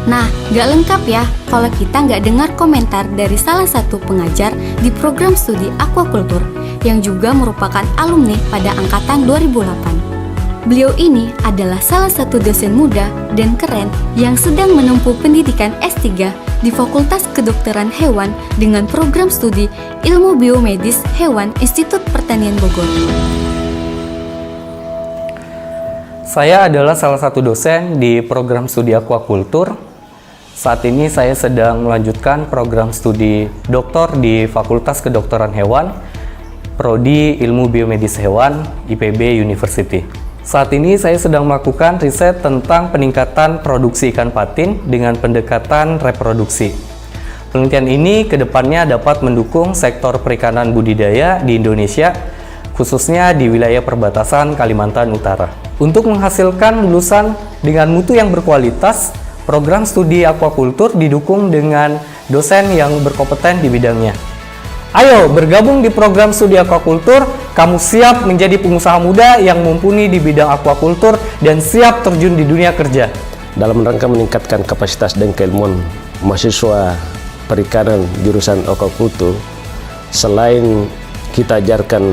Nah, gak lengkap ya kalau kita nggak dengar komentar dari salah satu pengajar di program studi aquaculture yang juga merupakan alumni pada angkatan 2008. Beliau ini adalah salah satu dosen muda dan keren yang sedang menempuh pendidikan S3 di Fakultas Kedokteran Hewan dengan program studi Ilmu Biomedis Hewan Institut Pertanian Bogor. Saya adalah salah satu dosen di program studi aquaculture. Saat ini saya sedang melanjutkan program studi doktor di Fakultas Kedokteran Hewan, Prodi Ilmu Biomedis Hewan, IPB University. Saat ini saya sedang melakukan riset tentang peningkatan produksi ikan patin dengan pendekatan reproduksi. Penelitian ini kedepannya dapat mendukung sektor perikanan budidaya di Indonesia, khususnya di wilayah perbatasan Kalimantan Utara. Untuk menghasilkan lulusan dengan mutu yang berkualitas, program studi aquaculture didukung dengan dosen yang berkompeten di bidangnya. Ayo bergabung di program studi aquaculture, kamu siap menjadi pengusaha muda yang mumpuni di bidang aquaculture dan siap terjun di dunia kerja. Dalam rangka meningkatkan kapasitas dan keilmuan mahasiswa perikanan jurusan aquaculture, selain kita ajarkan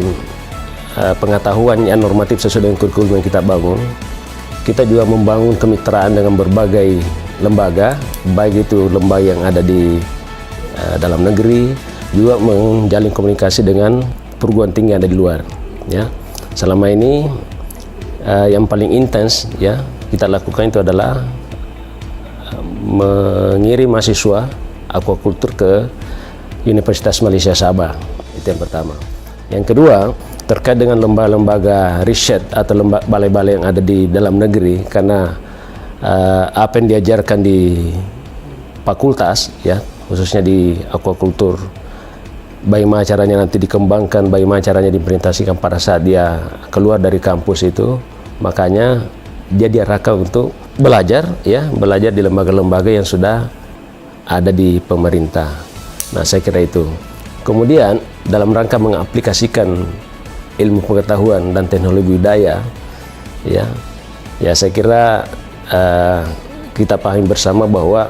pengetahuan yang normatif sesuai dengan kurikulum yang kita bangun, kita juga membangun kemitraan dengan berbagai lembaga, baik itu lembaga yang ada di dalam negeri, juga menjalin komunikasi dengan perguruan tinggi yang ada di luar. Ya, selama ini yang paling intens ya kita lakukan itu adalah mengirim mahasiswa aquaculture ke Universitas Malaysia Sabah. Itu yang pertama. Yang kedua, terkait dengan lembaga-lembaga riset atau balai-balai yang ada di dalam negeri, karena apa yang diajarkan di fakultas ya khususnya di aquaculture, bagaimana caranya nanti dikembangkan, bagaimana caranya diimplementasikan pada saat dia keluar dari kampus itu, makanya dia diarahkan untuk belajar di lembaga-lembaga yang sudah ada di pemerintah. Nah, saya kira itu. Kemudian dalam rangka mengaplikasikan ilmu pengetahuan dan teknologi budaya, ya saya kira kita pahami bersama bahwa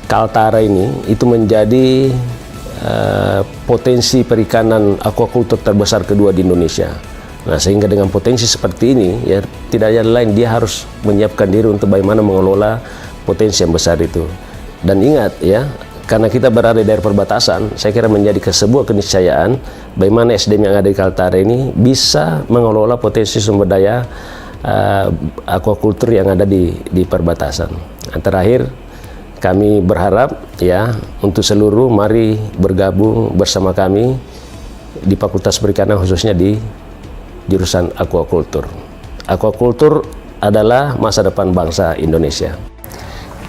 Kaltara ini itu menjadi potensi perikanan aquaculture terbesar kedua di Indonesia. Nah, sehingga dengan potensi seperti ini, ya tidak ada lain, dia harus menyiapkan diri untuk bagaimana mengelola potensi yang besar itu. Dan ingat ya, karena kita berada di daerah perbatasan, saya kira menjadi sebuah keniscayaan bagaimana SDM yang ada di Kaltara ini bisa mengelola potensi sumber daya aquaculture yang ada di perbatasan. Nah, terakhir, kami berharap ya untuk seluruh mari bergabung bersama kami di Fakultas Perikanan khususnya di jurusan aquaculture. Aquaculture adalah masa depan bangsa Indonesia.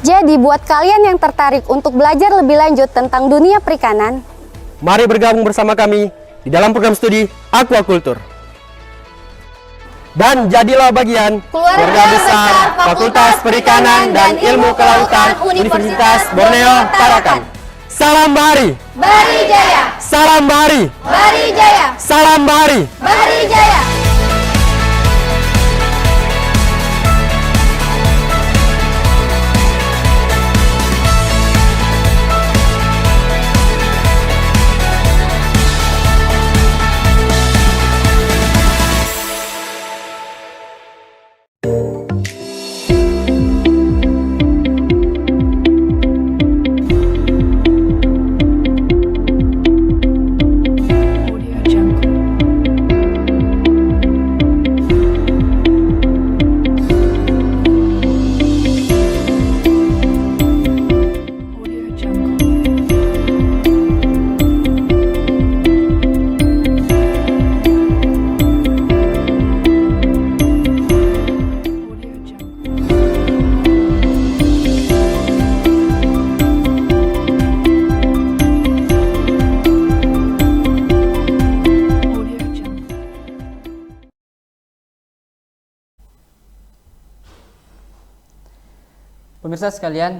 Jadi buat kalian yang tertarik untuk belajar lebih lanjut tentang dunia perikanan, Mari bergabung bersama kami di dalam program studi aquaculture. Dan jadilah bagian Keluarga Besar Fakultas Perikanan dan Ilmu Kelautan Universitas Borneo Tarakan. Salam Bahari. Bahari Jaya, Salam Bahari. Bahari Jaya, Salam Bahari. Bahari Jaya. Pemirsa sekalian,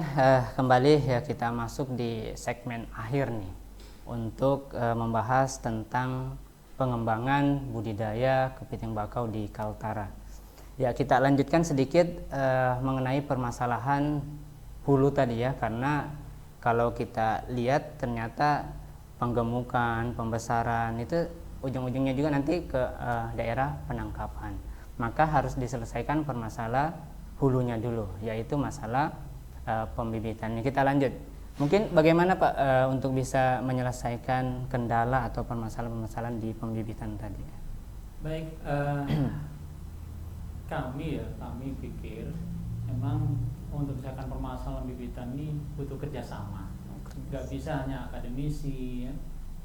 kembali ya kita masuk di segmen akhir nih untuk membahas tentang pengembangan budidaya kepiting bakau di Kaltara. Ya, kita lanjutkan sedikit mengenai permasalahan hulu tadi ya, karena kalau kita lihat ternyata penggemukan, pembesaran itu ujung-ujungnya juga nanti ke daerah penangkapan. Maka harus diselesaikan permasalahan hulunya dulu, yaitu masalah pembibitannya. Kita lanjut. Mungkin bagaimana Pak untuk bisa menyelesaikan kendala atau permasalahan-permasalahan di pembibitan tadi? Baik, kami pikir memang untuk misalkan permasalahan bibitan ini butuh kerjasama. Nggak bisa hanya akademisi, ya,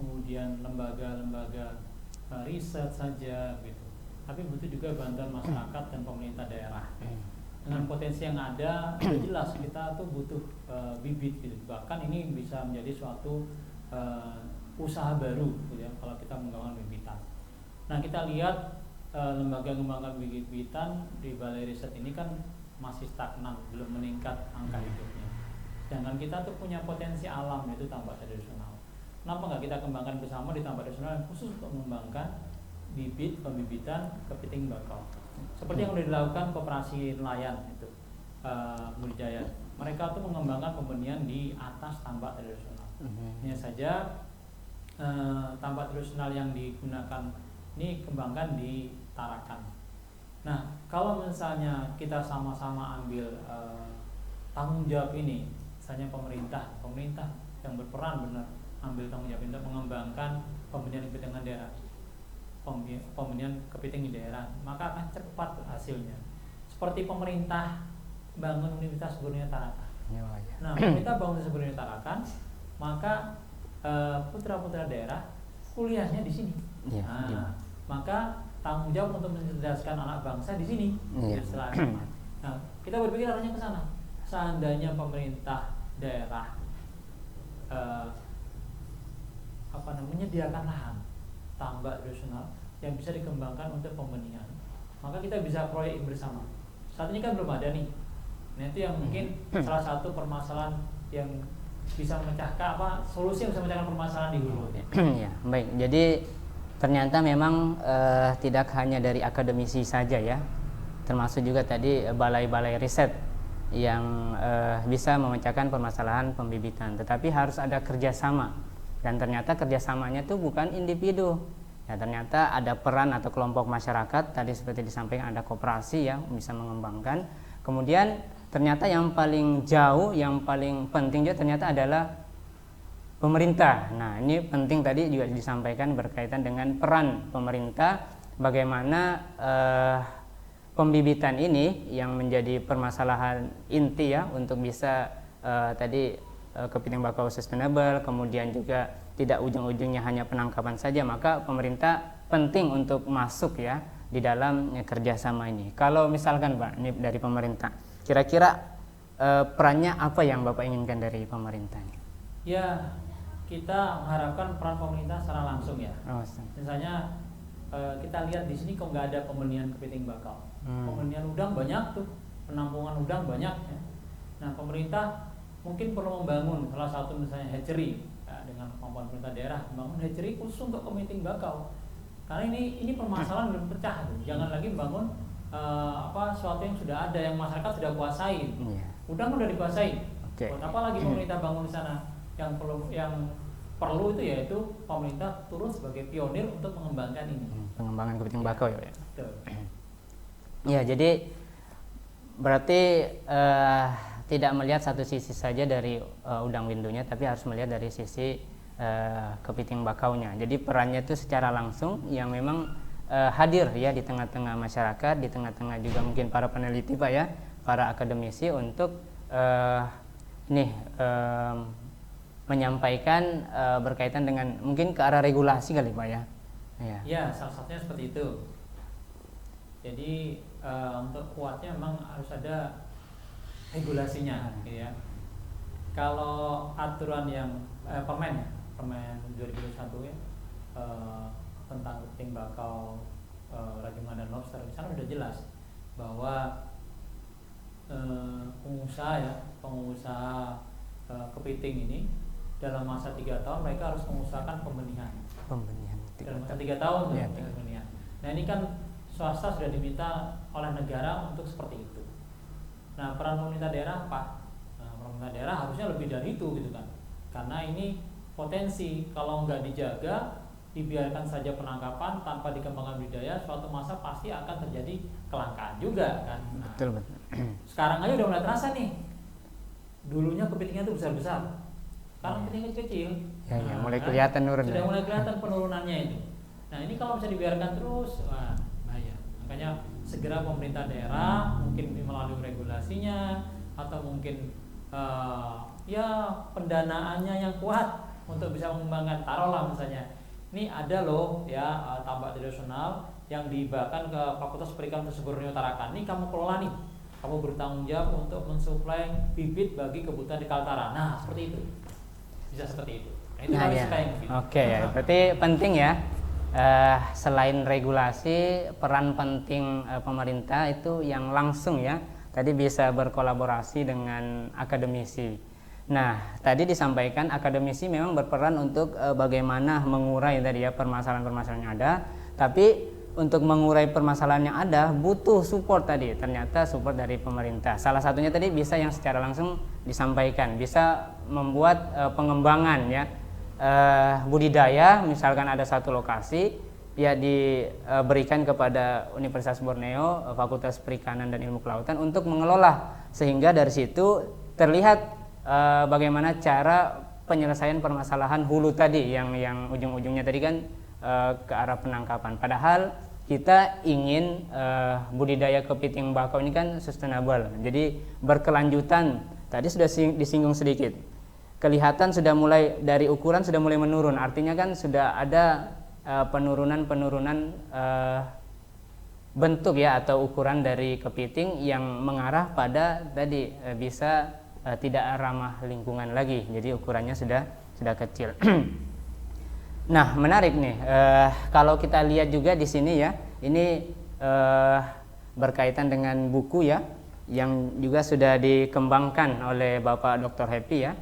kemudian lembaga-lembaga riset saja, gitu. Tapi butuh juga bantuan masyarakat dan pemerintah daerah. Dengan potensi yang ada, sudah jelas kita tuh butuh bibit, gitu. Bahkan ini bisa menjadi suatu usaha baru, gitu ya, kalau kita mengembangkan bibitan. Nah, kita lihat lembaga pengembangan bibitan di balai riset ini kan masih stagnan, belum meningkat angka hidupnya. Sedangkan kita tuh punya potensi alam, yaitu tambak tradisional. Kenapa nggak kita kembangkan bersama di tambak tradisional yang khusus untuk mengembangkan bibit pembibitan kepiting bakau? Seperti yang sudah dilakukan koperasi nelayan itu, budidaya. Mereka tuh mengembangkan pembenihan di atas tambak tradisional. Hanya saja tambak tradisional yang digunakan ini kembangkan di Tarakan. Nah, kalau misalnya kita sama-sama ambil tanggung jawab ini, misalnya pemerintah yang berperan benar ambil tanggung jawab untuk mengembangkan pembenihan kepiting daerah, pembenihan kepiting di daerah, maka akan cepat hasilnya. Seperti pemerintah bangun Universitas Borneo Tarakan. Nah, pemerintah bangun Universitas Borneo Tarakan, maka putra-putra daerah kuliahnya di sini. Nah, maka tanggung jawab untuk mencerdaskan anak bangsa di sini. Nah, kita berpikir arahnya ke sana. Seandainya pemerintah daerah menyediakan lahan tambak tradisional yang bisa dikembangkan untuk pembenihan, maka kita bisa proyek bersama. Saat ini kan belum ada nih. Nah, itu yang mungkin salah satu permasalahan yang bisa memecahkan solusi yang bisa memecahkan permasalahan di hulu. Ya, baik. Jadi ternyata memang tidak hanya dari akademisi saja ya, termasuk juga tadi balai-balai riset yang bisa memecahkan permasalahan pembibitan. Tetapi harus ada kerjasama, dan ternyata kerjasamanya itu bukan individu. Ya, ternyata ada peran atau kelompok masyarakat. Tadi seperti disampaikan ada koperasi yang bisa mengembangkan. Kemudian ternyata yang paling jauh, yang paling penting juga ternyata adalah pemerintah. Nah, ini penting tadi juga disampaikan berkaitan dengan peran pemerintah, bagaimana pembibitan ini yang menjadi permasalahan inti ya untuk bisa tadi kepiting bakau sustainable, kemudian juga tidak ujung-ujungnya hanya penangkapan saja, maka pemerintah penting untuk masuk ya di dalam kerjasama ini. Kalau misalkan Pak, ini dari pemerintah, kira-kira perannya apa yang Bapak inginkan dari pemerintah? Ya, kita mengharapkan peran pemerintah secara langsung ya. Misalnya kita lihat di sini kok nggak ada pembenihan kepiting bakau. Pembenihan udang banyak tuh, penampungan udang banyak ya. Nah, pemerintah mungkin perlu membangun salah satu misalnya hatchery ya, dengan kemampuan pemerintah daerah membangun hatchery khusus untuk kepiting bakau. Karena ini permasalahan belum pecah tuh. Jangan lagi membangun sesuatu yang sudah ada, yang masyarakat sudah kuasai. Udang udah dikuasai. Buat apa lagi pemerintah bangun di sana? Yang perlu itu yaitu pemerintah turun sebagai pionir untuk mengembangkan ini. Pengembangan kepiting bakau ya. Betul. Ya, jadi berarti tidak melihat satu sisi saja dari udang windunya, tapi harus melihat dari sisi kepiting bakaunya. Jadi perannya itu secara langsung yang memang hadir ya di tengah-tengah masyarakat, di tengah-tengah juga mungkin para peneliti Pak ya, para akademisi untuk menyampaikan berkaitan dengan mungkin ke arah regulasi kali Pak ya. Ya, salah satunya seperti itu. Jadi untuk kuatnya memang harus ada regulasinya, gitu ya. Kalau aturan yang permen 2021 ya tentang kepiting bakau, rajungan dan lobster, di sana sudah jelas bahwa pengusaha kepiting ini dalam masa 3 tahun mereka harus mengusahakan pembenihan dalam masa 3 tahun ya, pembenihan. Nah, ini kan swasta sudah diminta oleh negara untuk seperti itu. Nah, peran pemerintah daerah apa? Nah, pemerintah daerah harusnya lebih dari itu gitu kan, karena ini potensi kalau nggak dijaga, dibiarkan saja penangkapan tanpa dikembangkan budidaya, suatu masa pasti akan terjadi kelangkaan juga kan. Nah, betul. Sekarang aja udah mulai terasa nih. Dulunya kepitingnya itu besar-besar, karena kepiting kecil. Ya, mulai kelihatan nurun. Sudah mulai kelihatan penurunannya itu. Nah ini kalau bisa dibiarkan terus, wah bahaya. Makanya segera pemerintah daerah mungkin melalui regulasinya atau mungkin ya pendanaannya yang kuat untuk bisa mengembangkan, taruhlah misalnya ini ada loh ya tambak tradisional yang dihibahkan ke Fakultas Perikanan Borneo Tarakan. Ini kamu kelola nih, kamu bertanggung jawab untuk mensuplai bibit bagi kebutuhan di Kaltara. Nah seperti itu, bisa seperti itu. Nah, itu harus ya. kayak gitu. Oke ya, berarti penting ya. Selain regulasi, peran penting pemerintah itu yang langsung ya. Tadi bisa berkolaborasi dengan akademisi. Nah, tadi disampaikan akademisi memang berperan untuk bagaimana mengurai tadi ya permasalahan-permasalahan yang ada. Tapi untuk mengurai permasalahan yang ada butuh support tadi. Ternyata support dari pemerintah. Salah satunya tadi bisa yang secara langsung disampaikan, bisa membuat pengembangan ya. Budidaya, misalkan ada satu lokasi ya diberikan kepada Universitas Borneo, Fakultas Perikanan dan Ilmu Kelautan untuk mengelola, sehingga dari situ terlihat bagaimana cara penyelesaian permasalahan hulu tadi yang ujung-ujungnya tadi kan ke arah penangkapan. Padahal kita ingin budidaya kepiting bakau ini kan sustainable, jadi berkelanjutan. Tadi sudah disinggung sedikit. Kelihatan sudah mulai dari ukuran sudah mulai menurun, artinya kan sudah ada penurunan bentuk ya atau ukuran dari kepiting yang mengarah pada tadi bisa tidak ramah lingkungan lagi, jadi ukurannya sudah kecil. Nah menarik nih, kalau kita lihat juga di sini ya, ini berkaitan dengan buku ya yang juga sudah dikembangkan oleh Bapak Dr. Happy ya.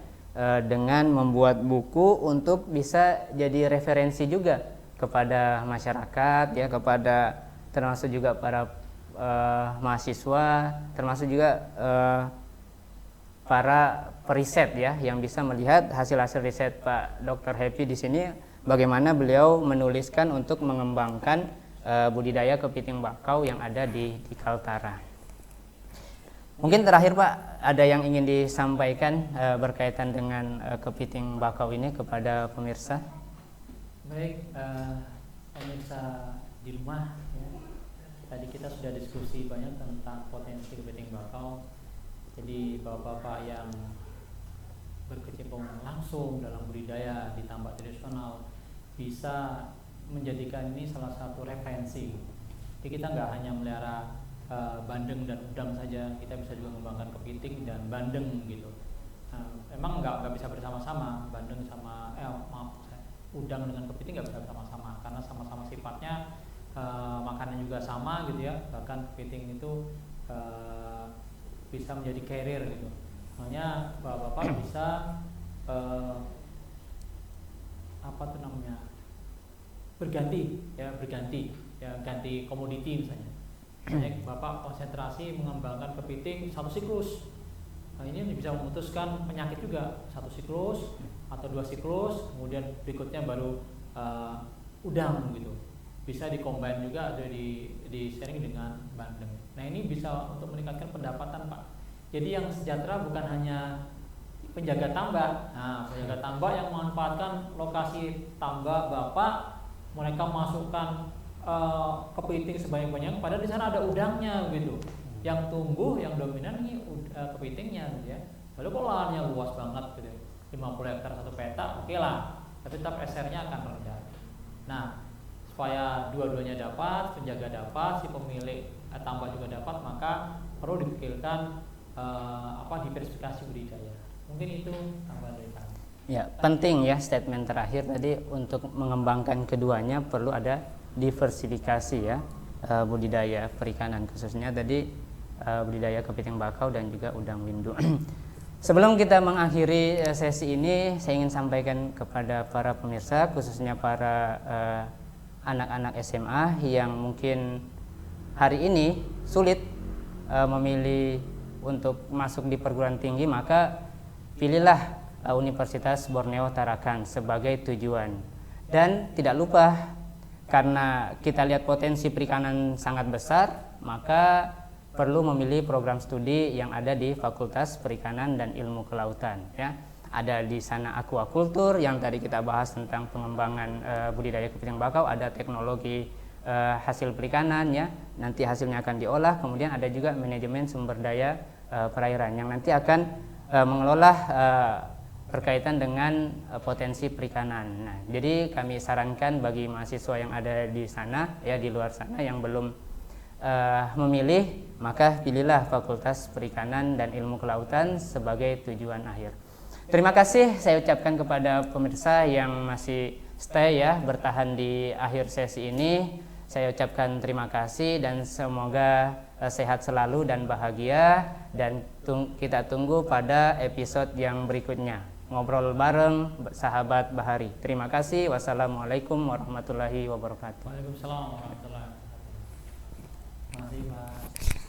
Dengan membuat buku untuk bisa jadi referensi juga kepada masyarakat ya, kepada termasuk juga para mahasiswa, termasuk juga para periset ya yang bisa melihat hasil-hasil riset Pak Dr. Happy di sini, bagaimana beliau menuliskan untuk mengembangkan budidaya kepiting bakau yang ada di Kaltara. Mungkin terakhir Pak, ada yang ingin disampaikan berkaitan dengan kepiting bakau ini kepada pemirsa? Baik, pemirsa di rumah ya. Tadi kita sudah diskusi banyak tentang potensi kepiting bakau. Jadi bapak-bapak yang berkecimpung langsung dalam budidaya di tambak tradisional bisa menjadikan ini salah satu referensi. Jadi kita nggak hanya melihara bandeng dan udang saja, kita bisa juga mengembangkan kepiting dan bandeng gitu. Nah, emang nggak bisa bersama-sama, bandeng sama udang dengan kepiting nggak bisa bersama-sama karena sama-sama sifatnya makannya juga sama gitu ya. Bahkan kepiting itu bisa menjadi carrier gitu. Makanya bapak-bapak bisa berganti ya, ganti komoditi misalnya. Misalnya bapak konsentrasi mengembangkan kepiting satu siklus. Nah ini bisa memutuskan penyakit juga, satu siklus atau 2 siklus, kemudian berikutnya baru udang gitu. Bisa dikombin juga atau di sharing dengan bandeng. Nah ini bisa untuk meningkatkan pendapatan Pak. Jadi yang sejahtera bukan hanya penjaga tambak. Nah penjaga tambak yang memanfaatkan lokasi tambak bapak, mereka masukkan kepiting sebanyak-banyak, padahal di sana ada udangnya gitu. Yang tumbuh, yang dominan ini kepitingnya gitu ya. Lalu kalau lahannya luas banget gitu, 50 hektar satu peta, oke lah. Tapi tetap SR-nya akan rendah. Nah, supaya dua-duanya dapat, penjaga dapat, si pemilik tambak juga dapat, maka perlu dipikirkan diversifikasi budidaya. Mungkin itu tambahan dari kami. Ya, penting ya statement terakhir tadi, untuk mengembangkan keduanya perlu ada diversifikasi ya, budidaya perikanan khususnya tadi budidaya kepiting bakau dan juga udang windu. Sebelum kita mengakhiri sesi ini, saya ingin sampaikan kepada para pemirsa, khususnya para anak-anak SMA yang mungkin hari ini sulit memilih untuk masuk di perguruan tinggi, maka pilihlah Universitas Borneo Tarakan sebagai tujuan. Dan tidak lupa, karena kita lihat potensi perikanan sangat besar, maka perlu memilih program studi yang ada di Fakultas Perikanan dan Ilmu Kelautan ya. ada di sana aquaculture yang tadi kita bahas tentang pengembangan budidaya kepiting bakau, ada teknologi hasil perikanan ya, nanti hasilnya akan diolah, kemudian ada juga manajemen sumber daya perairan yang nanti akan mengelola berkaitan dengan potensi perikanan. Nah, jadi kami sarankan bagi mahasiswa yang ada di sana ya, di luar sana yang belum memilih, maka pilihlah Fakultas Perikanan dan Ilmu Kelautan sebagai tujuan akhir. Terima kasih saya ucapkan kepada pemirsa yang masih stay ya, bertahan di akhir sesi ini. Saya ucapkan terima kasih dan semoga sehat selalu dan bahagia, dan kita tunggu pada episode yang berikutnya. Ngobrol bareng sahabat Bahari. Terima kasih. Wassalamualaikum warahmatullahi wabarakatuh. Waalaikumsalam warahmatullahi wabarakatuh. Terima kasih, Pak.